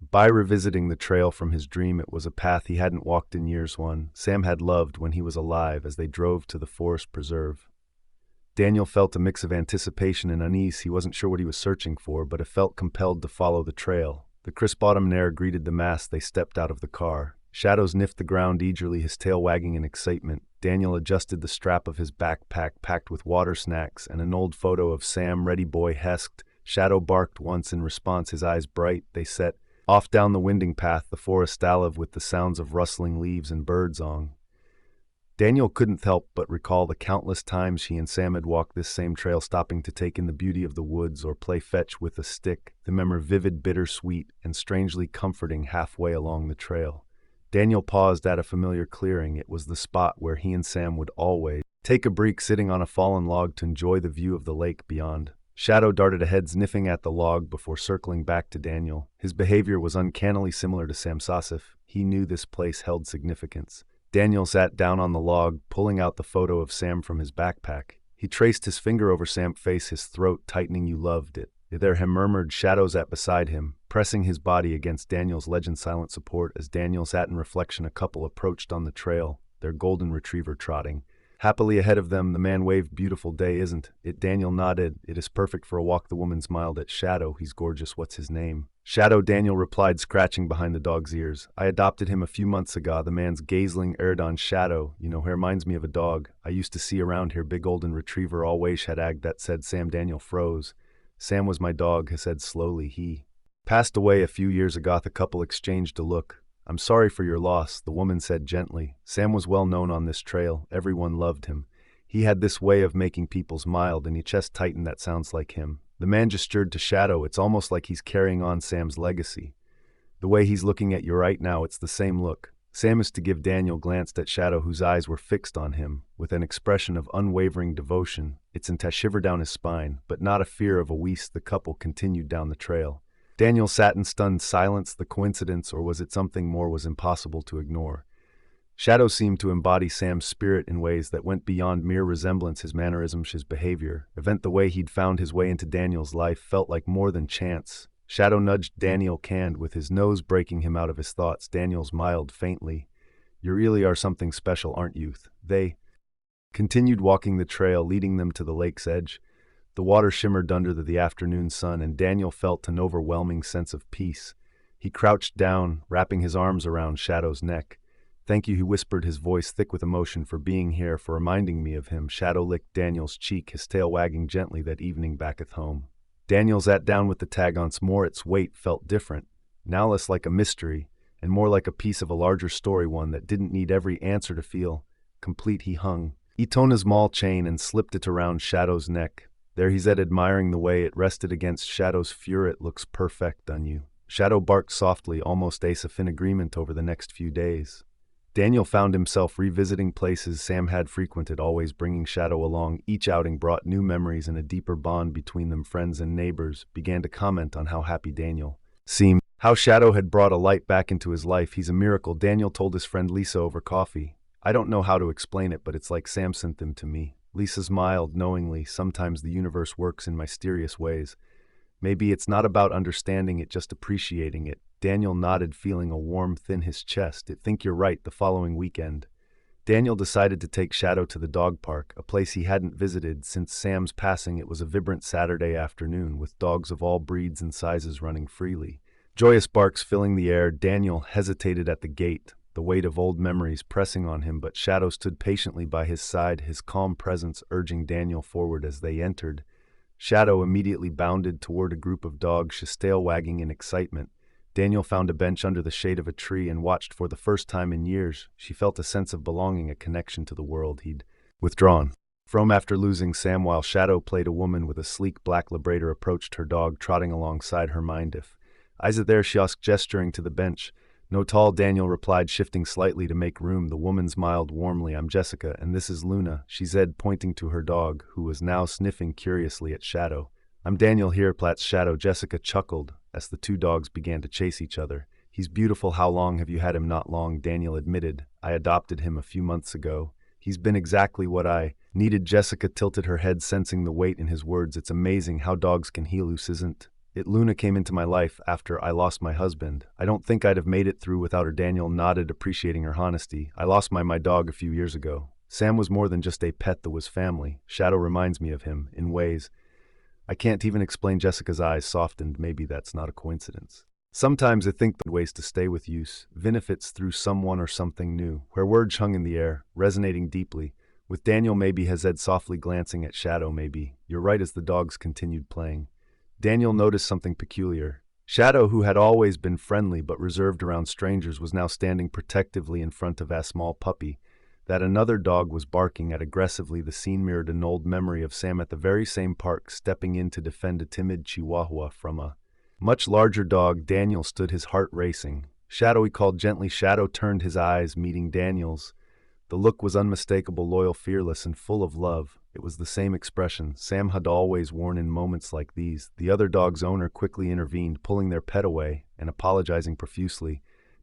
by revisiting the trail from his dream. It was a path he hadn't walked in years, one Sam had loved when he was alive. As they drove to the forest preserve, Daniel felt a mix of anticipation and unease. He wasn't sure what he was searching for, but he felt compelled to follow the trail. The crisp autumn air greeted the mass. They stepped out of the car. Shadow sniffed the ground eagerly, his tail wagging in excitement. Daniel adjusted the strap of his backpack, packed with water, snacks, and an old photo of Sam. "Ready, boy," hesked. Shadow barked once in response, his eyes bright. They set off down the winding path, the forest alive with the sounds of rustling leaves and birdsong. Daniel couldn't help but recall the countless times he and Sam had walked this same trail, stopping to take in the beauty of the woods or play fetch with a stick, the memory vivid, bittersweet, and strangely comforting halfway along the trail. Daniel paused at a familiar clearing. It was the spot where he and Sam would always take a break, sitting on a fallen log to enjoy the view of the lake beyond. Shadow darted ahead, sniffing at the log before circling back to Daniel. His behavior was uncannily similar to Sam Sasif. He knew this place held significance. Daniel sat down on the log, pulling out the photo of Sam from his backpack. He traced his finger over Sam's face, his throat tightening. "You loved it." There he murmured. Shadow sat beside him, pressing his body against Daniel's leg in silent support. As Daniel sat in reflection, a couple approached on the trail, their golden retriever trotting happily ahead of them. The man waved. "Beautiful day, isn't it?" Daniel nodded. "It is perfect for a walk." The woman smiled at Shadow. "He's gorgeous. What's his name?" "Shadow," Daniel replied, scratching behind the dog's ears. "I adopted him a few months ago." The man's gazing aired on Shadow. "You know, he reminds me of a dog I used to see around here. Big golden retriever, always had ag." That said Sam. Daniel froze. "Sam was my dog," he said slowly. "He passed away a few years ago." The couple exchanged a look. "I'm sorry for your loss," the woman said gently. "Sam was well known on this trail. Everyone loved him. He had this way of making people smile," and his chest tightened. "That sounds like him." The man gestured to Shadow. "It's almost like he's carrying on Sam's legacy. The way he's looking at you right now, it's the same look." Sam is to give. Daniel glanced at Shadow, whose eyes were fixed on him, with an expression of unwavering devotion. It sent a shiver down his spine, but not a fear of a weast. The couple continued down the trail. Daniel sat in stunned silence. The coincidence, or was it something more, was impossible to ignore. Shadow seemed to embody Sam's spirit in ways that went beyond mere resemblance. His mannerisms, his behavior, the way he'd found his way into Daniel's life, felt like more than chance. Shadow nudged Daniel canned, with his nose breaking him out of his thoughts. Daniel smiled faintly. "You really are something special, aren't you?" They continued walking the trail, leading them to the lake's edge. The water shimmered under the afternoon sun, and Daniel felt an overwhelming sense of peace. He crouched down, wrapping his arms around Shadow's neck. "Thank you," he whispered, his voice thick with emotion, "for being here, for reminding me of him." Shadow licked Daniel's cheek, his tail wagging gently. "That evening back at home." Daniel sat down with the tag once more. Its weight felt different, now less like a mystery, and more like a piece of a larger story, one that didn't need every answer to feel complete. He hung Itona's small chain and slipped it around Shadow's neck. There he sat, admiring the way it rested against Shadow's fur. "It looks perfect on you." Shadow barked softly, almost as if in agreement. Over the next few days, Daniel found himself revisiting places Sam had frequented, always bringing Shadow along. Each outing brought new memories and a deeper bond between them. Friends and neighbors began to comment on how happy Daniel seemed, how Shadow had brought a light back into his life. "He's a miracle," Daniel told his friend Lisa over coffee. "I don't know how to explain it, but it's like Sam sent him to me." Lisa smiled knowingly. "Sometimes the universe works in mysterious ways. Maybe it's not about understanding it, just appreciating it." Daniel nodded, feeling a warmth in his chest. "I think you're right." The following weekend, Daniel decided to take Shadow to the dog park, a place he hadn't visited since Sam's passing. It was a vibrant Saturday afternoon, with dogs of all breeds and sizes running freely, joyous barks filling the air. Daniel hesitated at the gate, the weight of old memories pressing on him, but Shadow stood patiently by his side, his calm presence urging Daniel forward. As they entered, Shadow immediately bounded toward a group of dogs, his tail wagging in excitement. Daniel found a bench under the shade of a tree and watched. For the first time in years, she felt a sense of belonging, a connection to the world he'd withdrawn from after losing Sam. While Shadow played, a woman with a sleek black Labrador approached her dog, trotting alongside her. "Mind if I's there?" she asked, gesturing to the bench. "No tall," Daniel replied, shifting slightly to make room. The woman smiled warmly. "I'm Jessica, and this is Luna," she said, pointing to her dog, who was now sniffing curiously at Shadow. "I'm Daniel here," Plat's Shadow. Jessica chuckled as the two dogs began to chase each other. "He's beautiful." "How long have you had him?" "Not long," Daniel admitted. "I adopted him a few months ago. He's been exactly what I needed." Jessica tilted her head, sensing the weight in his words. "It's amazing how dogs can heal us, isn't it?" "Luna came into my life after I lost my husband. I don't think I'd have made it through without her." Daniel nodded, appreciating her honesty. "I lost my dog a few years ago. Sam was more than just a pet, that was family. Shadow reminds me of him in ways I can't even explain." Jessica's eyes softened. "Maybe that's not a coincidence. Sometimes I think the ways to stay with use, even if it's through someone or something new." Where words hung in the air, resonating deeply with Daniel. "Maybe," he said softly, glancing at Shadow. "Maybe you're right." As the dogs continued playing, Daniel noticed something peculiar. Shadow, who had always been friendly but reserved around strangers, was now standing protectively in front of a small puppy That another dog was barking at aggressively, the scene mirrored an old memory of Sam at the very same park stepping in to defend a timid chihuahua from a much larger dog. Daniel stood, his heart racing. Shadow, he called gently. Shadow turned, his eyes meeting Daniel's. The look was unmistakable, loyal, fearless, and full of love. It was the same expression Sam had always worn in moments like these. The other dog's owner quickly intervened, pulling their pet away and apologizing profusely.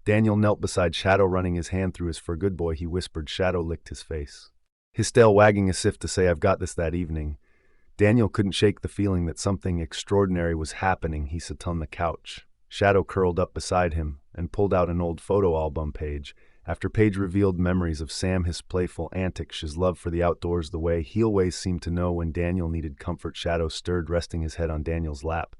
Daniel knelt beside Shadow, running his hand through his fur. Good boy, he whispered. Shadow licked his face, his tail wagging as if to say, I've got this. That evening, Daniel couldn't shake the feeling that something extraordinary was happening. He sat on the couch. Shadow curled up beside him and pulled out an old photo album. Page after page revealed memories of Sam, his playful antics, his love for the outdoors, the way he always seemed to know when Daniel needed comfort. Shadow stirred, resting his head on Daniel's lap.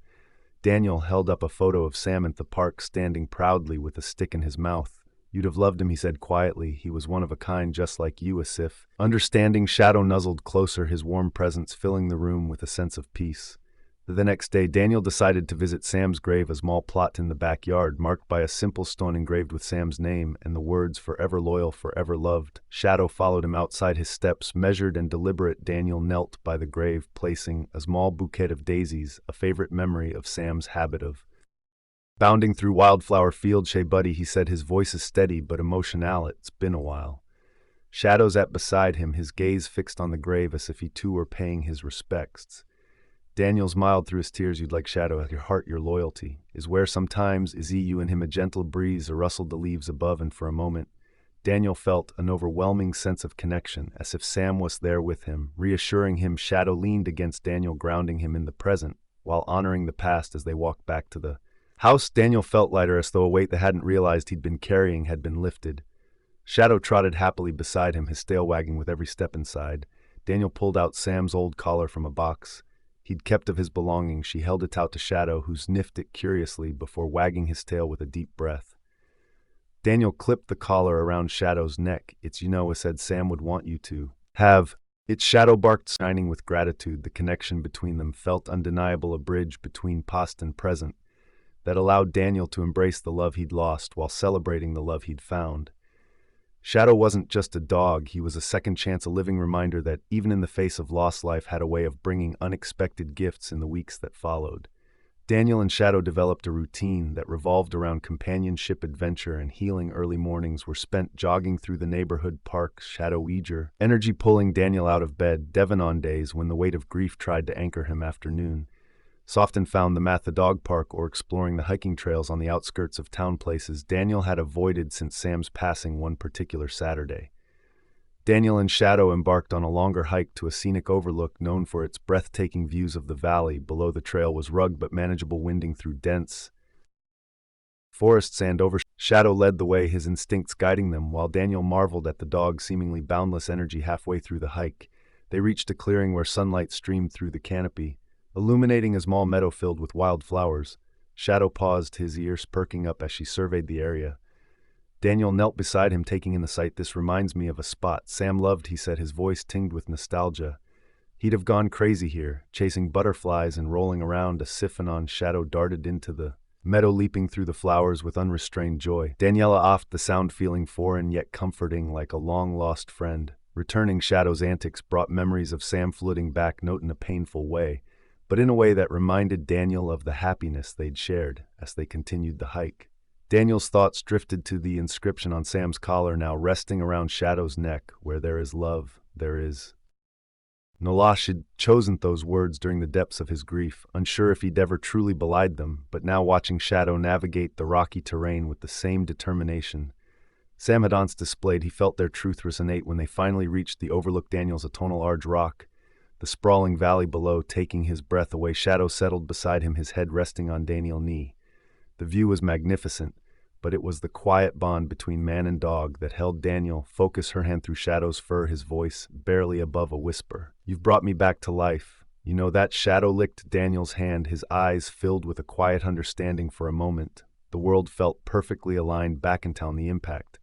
Daniel held up a photo of Sam at the park, standing proudly with a stick in his mouth. You'd have loved him, he said quietly. He was one of a kind, just like you, as if understanding. Shadow nuzzled closer, his warm presence filling the room with a sense of peace. The next day, Daniel decided to visit Sam's grave, a small plot in the backyard, marked by a simple stone engraved with Sam's name and the words, forever loyal, forever loved. Shadow followed him outside, his steps measured and deliberate. Daniel knelt by the grave, placing a small bouquet of daisies, a favorite memory of Sam's habit of bounding through wildflower fields. Hey buddy, he said, his voice is steady but emotional. It's been a while. Shadow sat beside him, his gaze fixed on the grave as if he too were paying his respects. Daniel smiled through his tears. You'd like Shadow, your heart, your loyalty is where sometimes is you and him. A gentle breeze rustled the leaves above, and for a moment Daniel felt an overwhelming sense of connection, as if Sam was there with him, reassuring him. Shadow leaned against Daniel, grounding him in the present while honoring the past. As they walked back to the house, Daniel felt lighter, as though a weight that hadn't realized he'd been carrying had been lifted. Shadow trotted happily beside him, his tail wagging with every step inside. Daniel pulled out Sam's old collar from a box he'd kept of his belongings. She held it out to Shadow, who sniffed it curiously before wagging his tail with a deep breath. Daniel clipped the collar around Shadow's neck. It's, said Sam would want you to have it. Shadow barked, shining with gratitude. The connection between them felt undeniable, a bridge between past and present that allowed Daniel to embrace the love he'd lost while celebrating the love he'd found. Shadow wasn't just a dog, he was a second chance, a living reminder that, even in the face of loss, life had a way of bringing unexpected gifts. In the weeks that followed, Daniel and Shadow developed a routine that revolved around companionship, adventure, and healing. Early mornings were spent jogging through the neighborhood park, Shadow eager, energy pulling Daniel out of bed. Devon, on days when the weight of grief tried to anchor him, afternoon often found them at the dog park or exploring the hiking trails on the outskirts of town, places Daniel had avoided since Sam's passing. One particular Saturday, Daniel and Shadow embarked on a longer hike to a scenic overlook known for its breathtaking views of the valley. Below, the trail was rugged but manageable, winding through dense forests and over. Shadow led the way, his instincts guiding them, while Daniel marveled at the dog's seemingly boundless energy. Halfway through the hike, they reached a clearing where sunlight streamed through the canopy, illuminating a small meadow filled with wildflowers. Shadow paused, his ears perking up as she surveyed the area. Daniel knelt beside him, taking in the sight. This reminds me of a spot Sam loved, he said, his voice tinged with nostalgia. He'd have gone crazy here, chasing butterflies and rolling around a siphon. Shadow darted into the meadow, leaping through the flowers with unrestrained joy. Daniela offed the sound, feeling foreign yet comforting, like a long-lost friend. Returning, Shadow's antics brought memories of Sam floating back, not in a painful way, but in a way that reminded Daniel of the happiness they'd shared as they continued the hike. Daniel's thoughts drifted to the inscription on Sam's collar, now resting around Shadow's neck. Where there is love, there is no loss. He'd chosen those words during the depths of his grief, unsure if he'd ever truly belied them, but now, watching Shadow navigate the rocky terrain with the same determination Sam had once displayed, he felt their truth resonate. When they finally reached the overlook, Daniel's a tonal large rock, the sprawling valley below taking his breath away. Shadow settled beside him, his head resting on Daniel's knee. The view was magnificent, but it was the quiet bond between man and dog that held Daniel. Focus, her hand through Shadow's fur, his voice barely above a whisper. You've brought me back to life. You know that? Shadow licked Daniel's hand, his eyes filled with a quiet understanding. For a moment, the world felt perfectly aligned. Back in town, the impact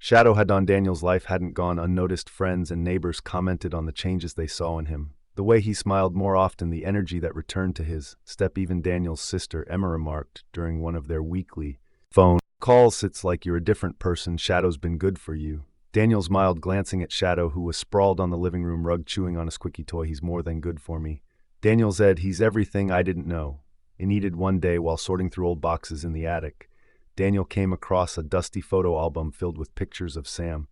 Shadow had on Daniel's life hadn't gone unnoticed. Friends and neighbors commented on the changes they saw in him. The way he smiled more often, the energy that returned to his step. Even Daniel's sister, Emma, remarked during one of their weekly phone calls, it's like you're a different person. Shadow's been good for you. Daniel smiled, glancing at Shadow, who was sprawled on the living room rug chewing on a squeaky toy. He's more than good for me. Daniel said, he's everything I didn't know. It needed one day while sorting through old boxes in the attic. Daniel came across a dusty photo album filled with pictures of Sam.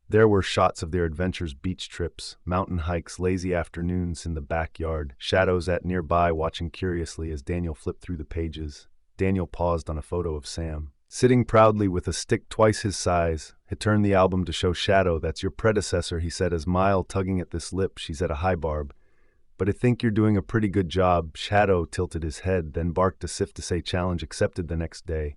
There were shots of their adventures, beach trips, mountain hikes, lazy afternoons in the backyard. Shadow sat nearby, watching curiously as Daniel flipped through the pages. Daniel paused on a photo of Sam, sitting proudly with a stick twice his size. He turned the album to show Shadow. That's your predecessor, he said, as Mile, tugging at this lip. She's at a high barb. But I think you're doing a pretty good job. Shadow tilted his head, then barked as if to say challenge accepted. The next day,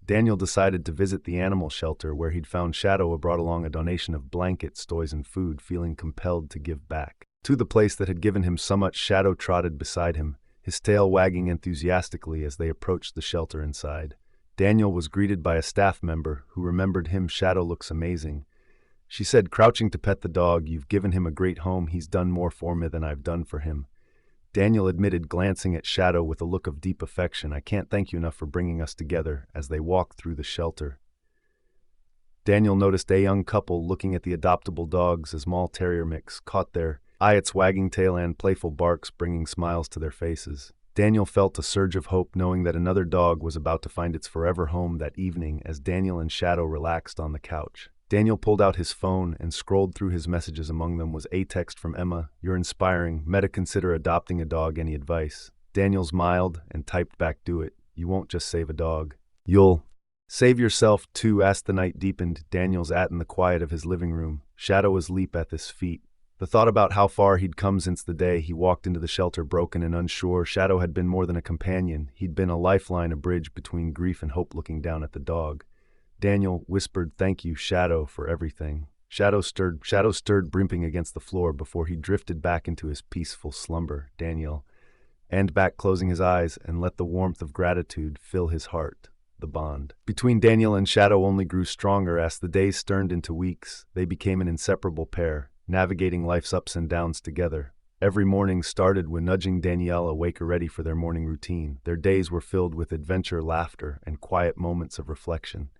Daniel decided to visit the animal shelter where he'd found Shadow brought along a donation of blankets, toys, and food. Feeling compelled to give back to the place that had given him so much, Shadow trotted beside him, his tail wagging enthusiastically as they approached the shelter inside. Daniel was greeted by a staff member who remembered him. Shadow looks amazing, she said, crouching to pet the dog. You've given him a great home. He's done more for me than I've done for him, Daniel admitted, glancing at Shadow with a look of deep affection. I can't thank you enough for bringing us together. As they walked through the shelter, Daniel noticed a young couple looking at the adoptable dogs. A small terrier mix caught their eye, its wagging tail and playful barks bringing smiles to their faces. Daniel felt a surge of hope, knowing that another dog was about to find its forever home that evening. As Daniel and Shadow relaxed on the couch, Daniel pulled out his phone and scrolled through his messages. Among them was a text from Emma. You're inspiring. Meta, consider adopting a dog. Any advice? Daniel smiled and typed back, do it. You won't just save a dog. You'll save yourself too. As the night deepened, Daniel's sat in the quiet of his living room. Shadow was asleep at his feet. The thought about how far he'd come since the day he walked into the shelter, broken and unsure. Shadow had been more than a companion. He'd been a lifeline, a bridge between grief and hope. Looking down at the dog, Daniel whispered, thank you, Shadow, for everything. Shadow stirred, brimping against the floor before he drifted back into his peaceful slumber. Daniel and back, closing his eyes, and let the warmth of gratitude fill his heart. The bond between Daniel and Shadow only grew stronger. As the days turned into weeks, they became an inseparable pair, navigating life's ups and downs together. Every morning started when nudging Danielle awake, ready for their morning routine. Their days were filled with adventure, laughter, and quiet moments of reflection.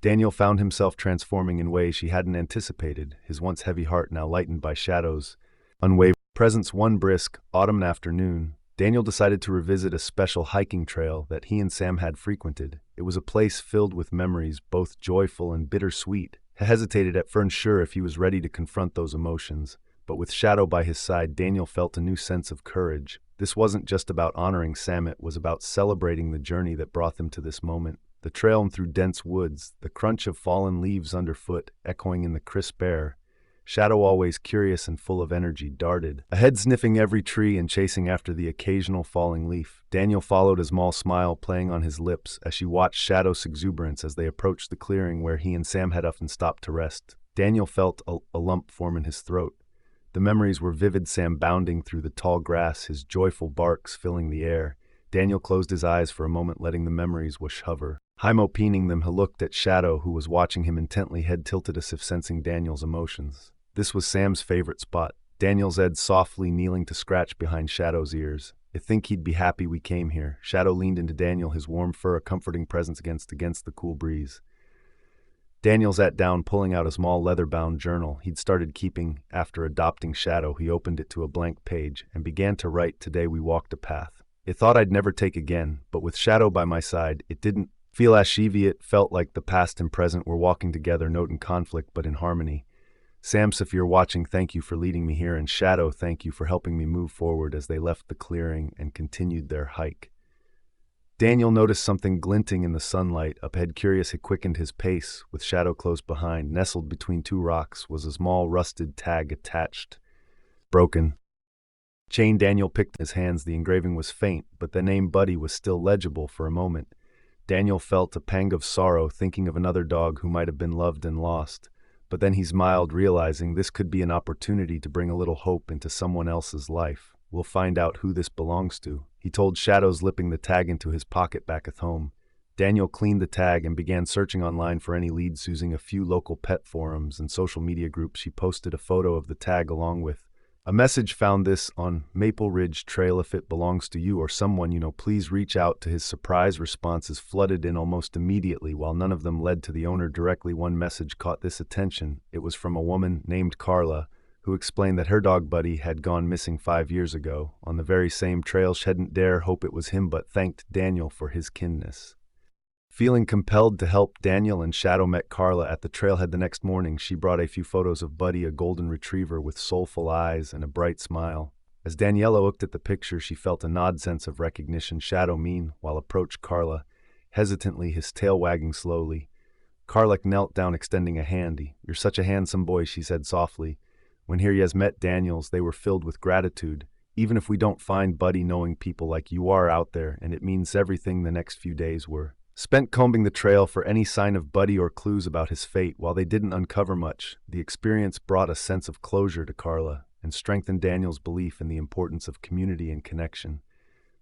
Daniel found himself transforming in ways he hadn't anticipated, his once heavy heart now lightened by Shadow's unwavering presence. One brisk autumn afternoon, Daniel decided to revisit a special hiking trail that he and Sam had frequented. It was a place filled with memories, both joyful and bittersweet. He hesitated at first, unsure if he was ready to confront those emotions, but with Shadow by his side, Daniel felt a new sense of courage. This wasn't just about honoring Sam, it was about celebrating the journey that brought them to this moment. The trail through dense woods, the crunch of fallen leaves underfoot echoing in the crisp air. Shadow, always curious and full of energy, darted ahead, sniffing every tree and chasing after the occasional falling leaf. Daniel followed, a small smile playing on his lips as she watched Shadow's exuberance as they approached the clearing where he and Sam had often stopped to rest. Daniel felt a lump form in his throat. The memories were vivid, Sam bounding through the tall grass, his joyful barks filling the air. Daniel closed his eyes for a moment, letting the memories hover. Opening them, he looked at Shadow, who was watching him intently, head tilted as if sensing Daniel's emotions. This was Sam's favorite spot. Daniel's Ed softly kneeling to scratch behind Shadow's ears. I think he'd be happy we came here. Shadow leaned into Daniel, his warm fur a comforting presence against the cool breeze. Daniel sat down, pulling out a small leather-bound journal he'd started keeping after adopting Shadow. He opened it to a blank page and began to write, today we walked a path I thought I'd never take again, but with Shadow by my side, it didn't feel as sheavy. It felt like the past and present were walking together, not in conflict but in harmony. Sam, if you're watching, thank you for leading me here, and Shadow, thank you for helping me move forward. As they left the clearing and continued their hike, Daniel noticed something glinting in the sunlight. Up ahead, curious, he quickened his pace, with Shadow close behind. Nestled between two rocks was a small rusted tag attached. Broken chain. Daniel picked his hands. The engraving was faint, but the name Buddy was still legible. For a moment, Daniel felt a pang of sorrow, thinking of another dog who might have been loved and lost. But then he smiled, realizing this could be an opportunity to bring a little hope into someone else's life. We'll find out who this belongs to, he told Shadow, slipping the tag into his pocket back at home. Daniel cleaned the tag and began searching online for any leads. Using a few local pet forums and social media groups, she posted a photo of the tag along with A message found this on Maple Ridge Trail. If it belongs to you or someone you know, please reach out. To his surprise, responses flooded in almost immediately. While none of them led to the owner directly, one message caught this attention. It was from a woman named Carla, who explained that her dog Buddy had gone missing 5 years ago, on the very same trail. She hadn't dare hope it was him, but thanked Daniel for his kindness. Feeling compelled to help, Daniel and Shadow met Carla at the trailhead the next morning. She brought a few photos of Buddy, a golden retriever with soulful eyes and a bright smile. As Daniela looked at the picture, she felt an odd sense of recognition. Shadow, meanwhile, approached Carla, hesitantly, his tail wagging slowly. Carla knelt down, extending a hand. "You're such a handsome boy," she said softly. When he has met Daniels, they were filled with gratitude. "Even if we don't find Buddy, knowing people like you are out there, and it means everything." The next few days were spent combing the trail for any sign of Buddy or clues about his fate. While they didn't uncover much, the experience brought a sense of closure to Carla and strengthened Daniel's belief in the importance of community and connection.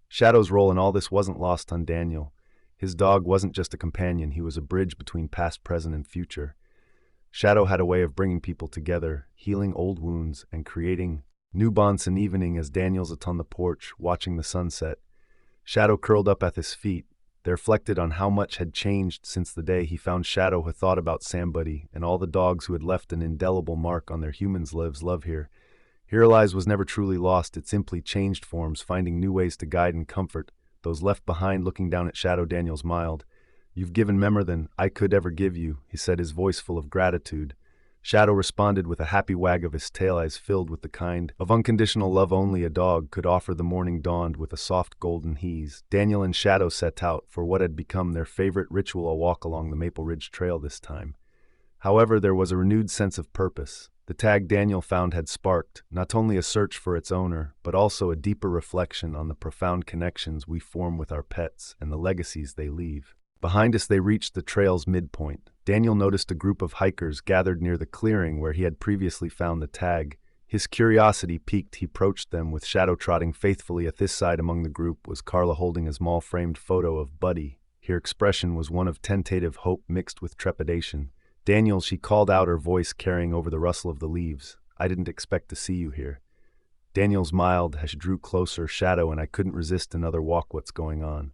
Shadow's role in all this wasn't lost on Daniel. His dog wasn't just a companion, he was a bridge between past, present, and future. Shadow had a way of bringing people together, healing old wounds, and creating new bonds. An evening, as Daniel sat on the porch, watching the sunset, Shadow curled up at his feet. They reflected on how much had changed since the day he found Shadow had thought about Sam, Buddy, and all the dogs who had left an indelible mark on their humans' lives. Love here. Here lies was never truly lost, it simply changed forms, finding new ways to guide and comfort those left behind. Looking down at Shadow, Daniel smiled. "You've given me more than I could ever give you," he said, his voice full of gratitude. Shadow responded with a happy wag of his tail, eyes filled with the kind of unconditional love only a dog could offer. The morning dawned with a soft golden haze. Daniel and Shadow set out for what had become their favorite ritual, a walk along the Maple Ridge Trail this time. However, there was a renewed sense of purpose. The tag Daniel found had sparked not only a search for its owner, but also a deeper reflection on the profound connections we form with our pets and the legacies they leave behind us. They reached the trail's midpoint. Daniel noticed a group of hikers gathered near the clearing where he had previously found the tag. His curiosity piqued, he approached them, with Shadow trotting faithfully at his side. Among the group was Carla, holding a small framed photo of Buddy. Her expression was one of tentative hope mixed with trepidation. "Daniel," she called out, her voice carrying over the rustle of the leaves. "I didn't expect to see you here." Daniel smiled as she drew closer. "Shadow and I couldn't resist another walk. What's going on?"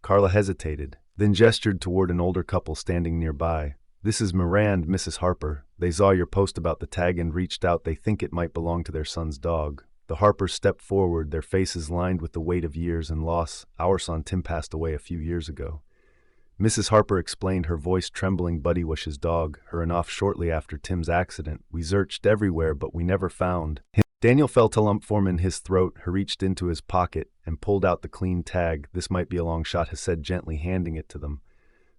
Carla hesitated, then gestured toward an older couple standing nearby. "This is Miranda, Mrs. Harper. They saw your post about the tag and reached out. They think it might belong to their son's dog." The Harpers stepped forward, their faces lined with the weight of years and loss. "Our son Tim passed away a few years ago." Mrs. Harper explained, her voice trembling. "Buddy was his dog. Ran off shortly after Tim's accident. We searched everywhere, but we never found him." Daniel felt a lump form in his throat. He reached into his pocket and pulled out the clean tag. "This might be a long shot," he said, gently handing it to them.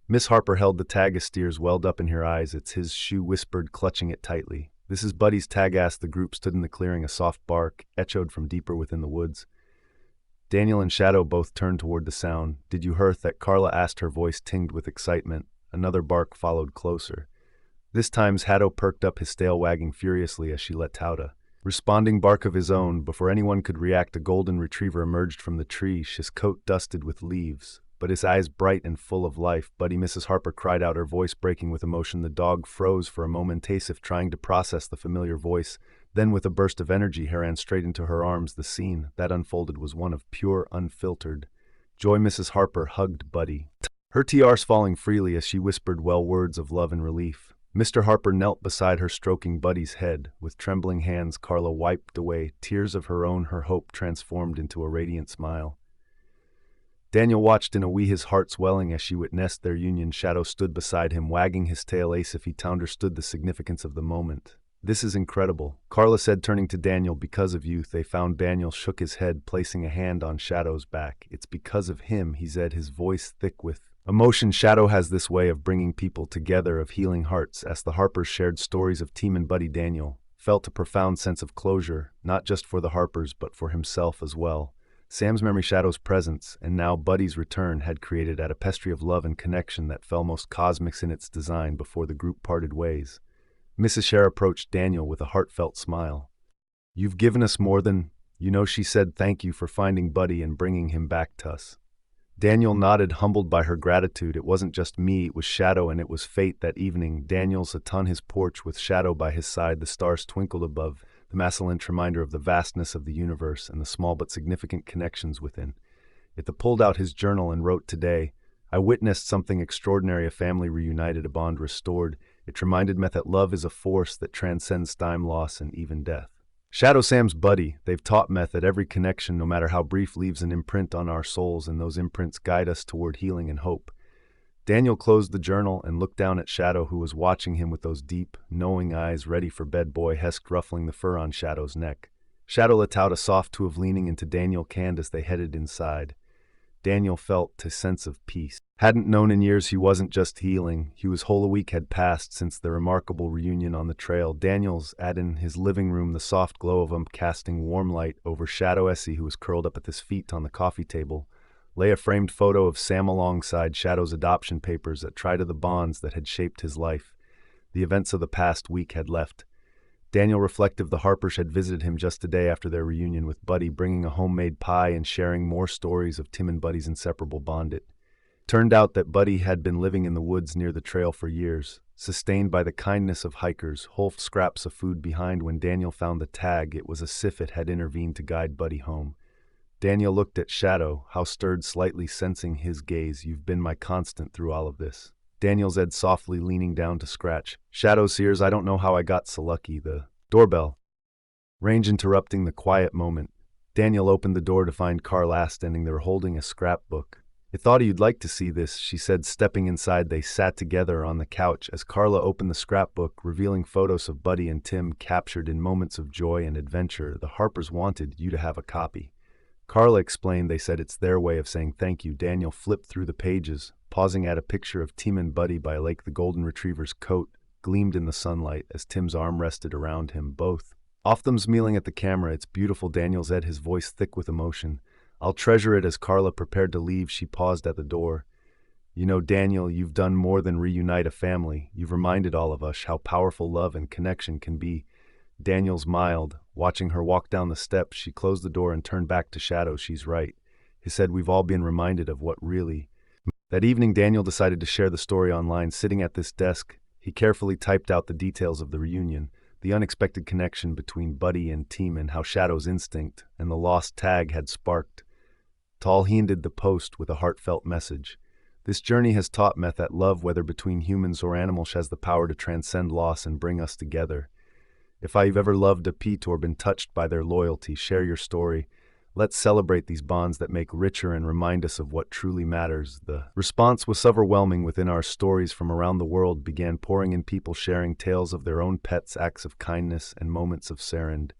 Miss Harper held the tag as tears welled up in her eyes. "It's his," she whispered, clutching it tightly. "This is Buddy's tag." As the group stood in the clearing, a soft bark echoed from deeper within the woods. Daniel and Shadow both turned toward the sound. "Did you hear that?" Carla asked, her voice tinged with excitement. Another bark followed closer. This time Shadow perked up, his tail wagging furiously as she let out a responding bark of his own. Before anyone could react, a golden retriever emerged from the tree, his coat dusted with leaves, but his eyes bright and full of life. "Buddy," Mrs. Harper cried out, her voice breaking with emotion. The dog froze for a moment, as if trying to process the familiar voice. Then, with a burst of energy, he ran straight into her arms. The scene that unfolded was one of pure, unfiltered joy. Mrs. Harper hugged Buddy, her tears falling freely as she whispered well words of love and relief. Mr. Harper knelt beside her, stroking Buddy's head. With trembling hands, Carla wiped away tears of her own, her hope transformed into a radiant smile. Daniel watched in a wee, his heart swelling as she witnessed their union. Shadow stood beside him, wagging his tail, as if he understood the significance of the moment. "This is incredible," Carla said, turning to Daniel. "Because of you they found." Daniel shook his head, placing a hand on Shadow's back. "It's because of him," he said, his voice thick with emotion. "Shadow has this way of bringing people together, of healing hearts." As the Harpers shared stories of Tim and Buddy, Daniel felt a profound sense of closure, not just for the Harpers, but for himself as well. Sam's memory, Shadow's presence, and now Buddy's return had created a tapestry of love and connection that felt most cosmic in its design. Before the group parted ways, Mrs. Share approached Daniel with a heartfelt smile. "You've given us more than you know," she said. "Thank you for finding Buddy and bringing him back to us." Daniel nodded, humbled by her gratitude. "It wasn't just me, it was Shadow, and it was fate." That evening, Daniel sat on his porch with Shadow by his side. The stars twinkled above a massive reminder of the vastness of the universe and the small but significant connections within. It pulled out his journal and wrote, "Today, I witnessed something extraordinary, a family reunited, a bond restored. It reminded me that love is a force that transcends time, loss, and even death." Shadow Sam's buddy, they've taught me that every connection, no matter how brief, leaves an imprint on our souls, and those imprints guide us toward healing and hope. Daniel closed the journal and looked down at Shadow, who was watching him with those deep, knowing eyes ready for bed. Boy Hesk ruffling the fur on Shadow's neck. Shadow let out a soft too of leaning into Daniel Cand as they headed inside. Daniel felt a sense of peace. Hadn't known in years he wasn't just healing, he was whole. A week had passed since the remarkable reunion on the trail. Daniel's at in his living room, the soft glow of casting warm light over Shadow. Essie, who was curled up at his feet on the coffee table, lay a framed photo of Sam alongside Shadow's adoption papers that tried to the bonds that had shaped his life. The events of the past week had left. Daniel reflective the Harpers had visited him just a day after their reunion with Buddy, bringing a homemade pie and sharing more stories of Tim and Buddy's inseparable bond. It turned out that Buddy had been living in the woods near the trail for years, sustained by the kindness of hikers, whole scraps of food behind. When Daniel found the tag, it was as if it had intervened to guide Buddy home. Daniel looked at Shadow, how stirred, slightly sensing his gaze. "You've been my constant through all of this." Daniel said softly, leaning down to scratch Shadow's ears. "I don't know how I got so lucky." The doorbell range interrupting the quiet moment. Daniel opened the door to find Carla standing there holding a scrapbook. "I thought you'd like to see this," she said, stepping inside. They sat together on the couch as Carla opened the scrapbook, revealing photos of Buddy and Tim captured in moments of joy and adventure. "The Harpers wanted you to have a copy," Carla explained. "They said it's their way of saying thank you." Daniel flipped through the pages, pausing at a picture of Tim and Buddy by a lake. The golden retriever's coat gleamed in the sunlight as Tim's arm rested around him. "Both off them smiling at the camera. It's beautiful," Daniel said, his voice thick with emotion. "I'll treasure it." As Carla prepared to leave, she paused at the door. "You know, Daniel, you've done more than reunite a family. You've reminded all of us how powerful love and connection can be." Daniel smiled, watching her walk down the steps. She closed the door and turned back to Shadow. "She's right," he said. "We've all been reminded of what really." That evening, Daniel decided to share the story online. Sitting at this desk, he carefully typed out the details of the reunion, the unexpected connection between Buddy and Tim, and how Shadow's instinct and the lost tag had sparked. Tall he ended the post with a heartfelt message. "This journey has taught me that love, whether between humans or animals, has the power to transcend loss and bring us together. If I've ever loved a pet or been touched by their loyalty, share your story. Let's celebrate these bonds that make richer and remind us of what truly matters." The response was overwhelming. Within our stories from around the world began pouring in, people sharing tales of their own pets, acts of kindness, and moments of serend.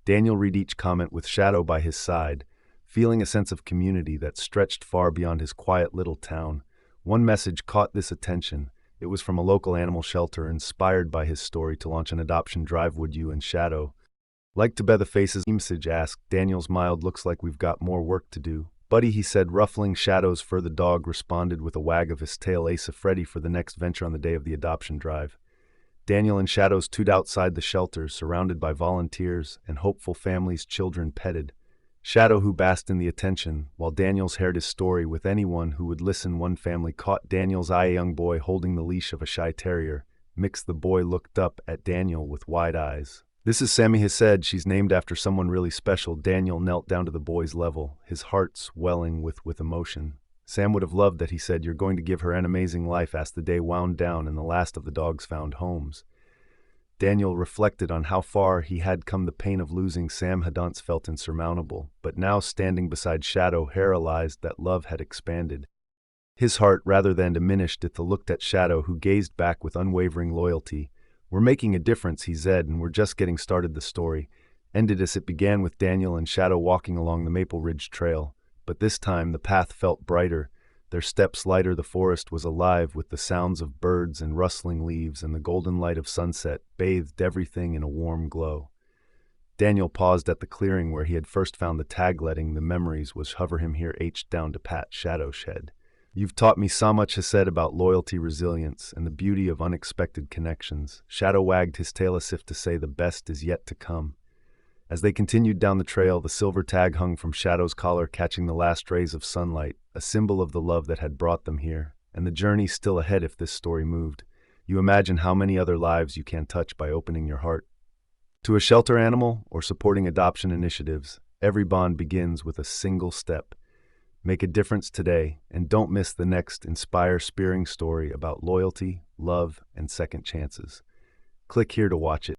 Daniel read each comment with Shadow by his side, feeling a sense of community that stretched far beyond his quiet little town. One message caught this attention. It was from a local animal shelter inspired by his story to launch an adoption drive. "Would you and Shadow like to be the faces?" Message asked. Daniel smiled. "Looks like we've got more work to do." "Buddy," he said, ruffling Shadow's fur. The dog responded with a wag of his tail. "Asa, ready for the next venture on the day of the adoption drive." Daniel and Shadow stood outside the shelter, surrounded by volunteers and hopeful families. Children petted Shadow, who basked in the attention, while Daniels shared his story with anyone who would listen. One family caught Daniel's eye, a young boy holding the leash of a shy terrier. Mix. The boy looked up at Daniel with wide eyes. "This is Sammy," he said. "She's named after someone really special." Daniel knelt down to the boy's level, his heart swelling with emotion. "Sam would have loved that," he said. "You're going to give her an amazing life." As the day wound down and the last of the dogs found homes, Daniel reflected on how far he had come. The pain of losing Sam had once felt insurmountable, but now, standing beside Shadow, he realized that love had expanded his heart rather than diminished it. He looked at Shadow, who gazed back with unwavering loyalty. "We're making a difference," he said, "and we're just getting started." The story ended as it began, with Daniel and Shadow walking along the Maple Ridge Trail. But this time the path felt brighter, their steps lighter. The forest was alive with the sounds of birds and rustling leaves, and the golden light of sunset bathed everything in a warm glow. Daniel paused at the clearing where he had first found the tag, letting the memories was hover him here. Down to pat Shadow's head. "You've taught me so much," he said, "about loyalty, resilience, and the beauty of unexpected connections." Shadow wagged his tail as if to say the best is yet to come. As they continued down the trail, the silver tag hung from Shadow's collar, catching the last rays of sunlight, a symbol of the love that had brought them here, and the journey still ahead if this story moved. You imagine how many other lives you can touch by opening your heart. To a shelter animal or supporting adoption initiatives, every bond begins with a single step. Make a difference today, and don't miss the next inspire-spearing story about loyalty, love, and second chances. Click here to watch it.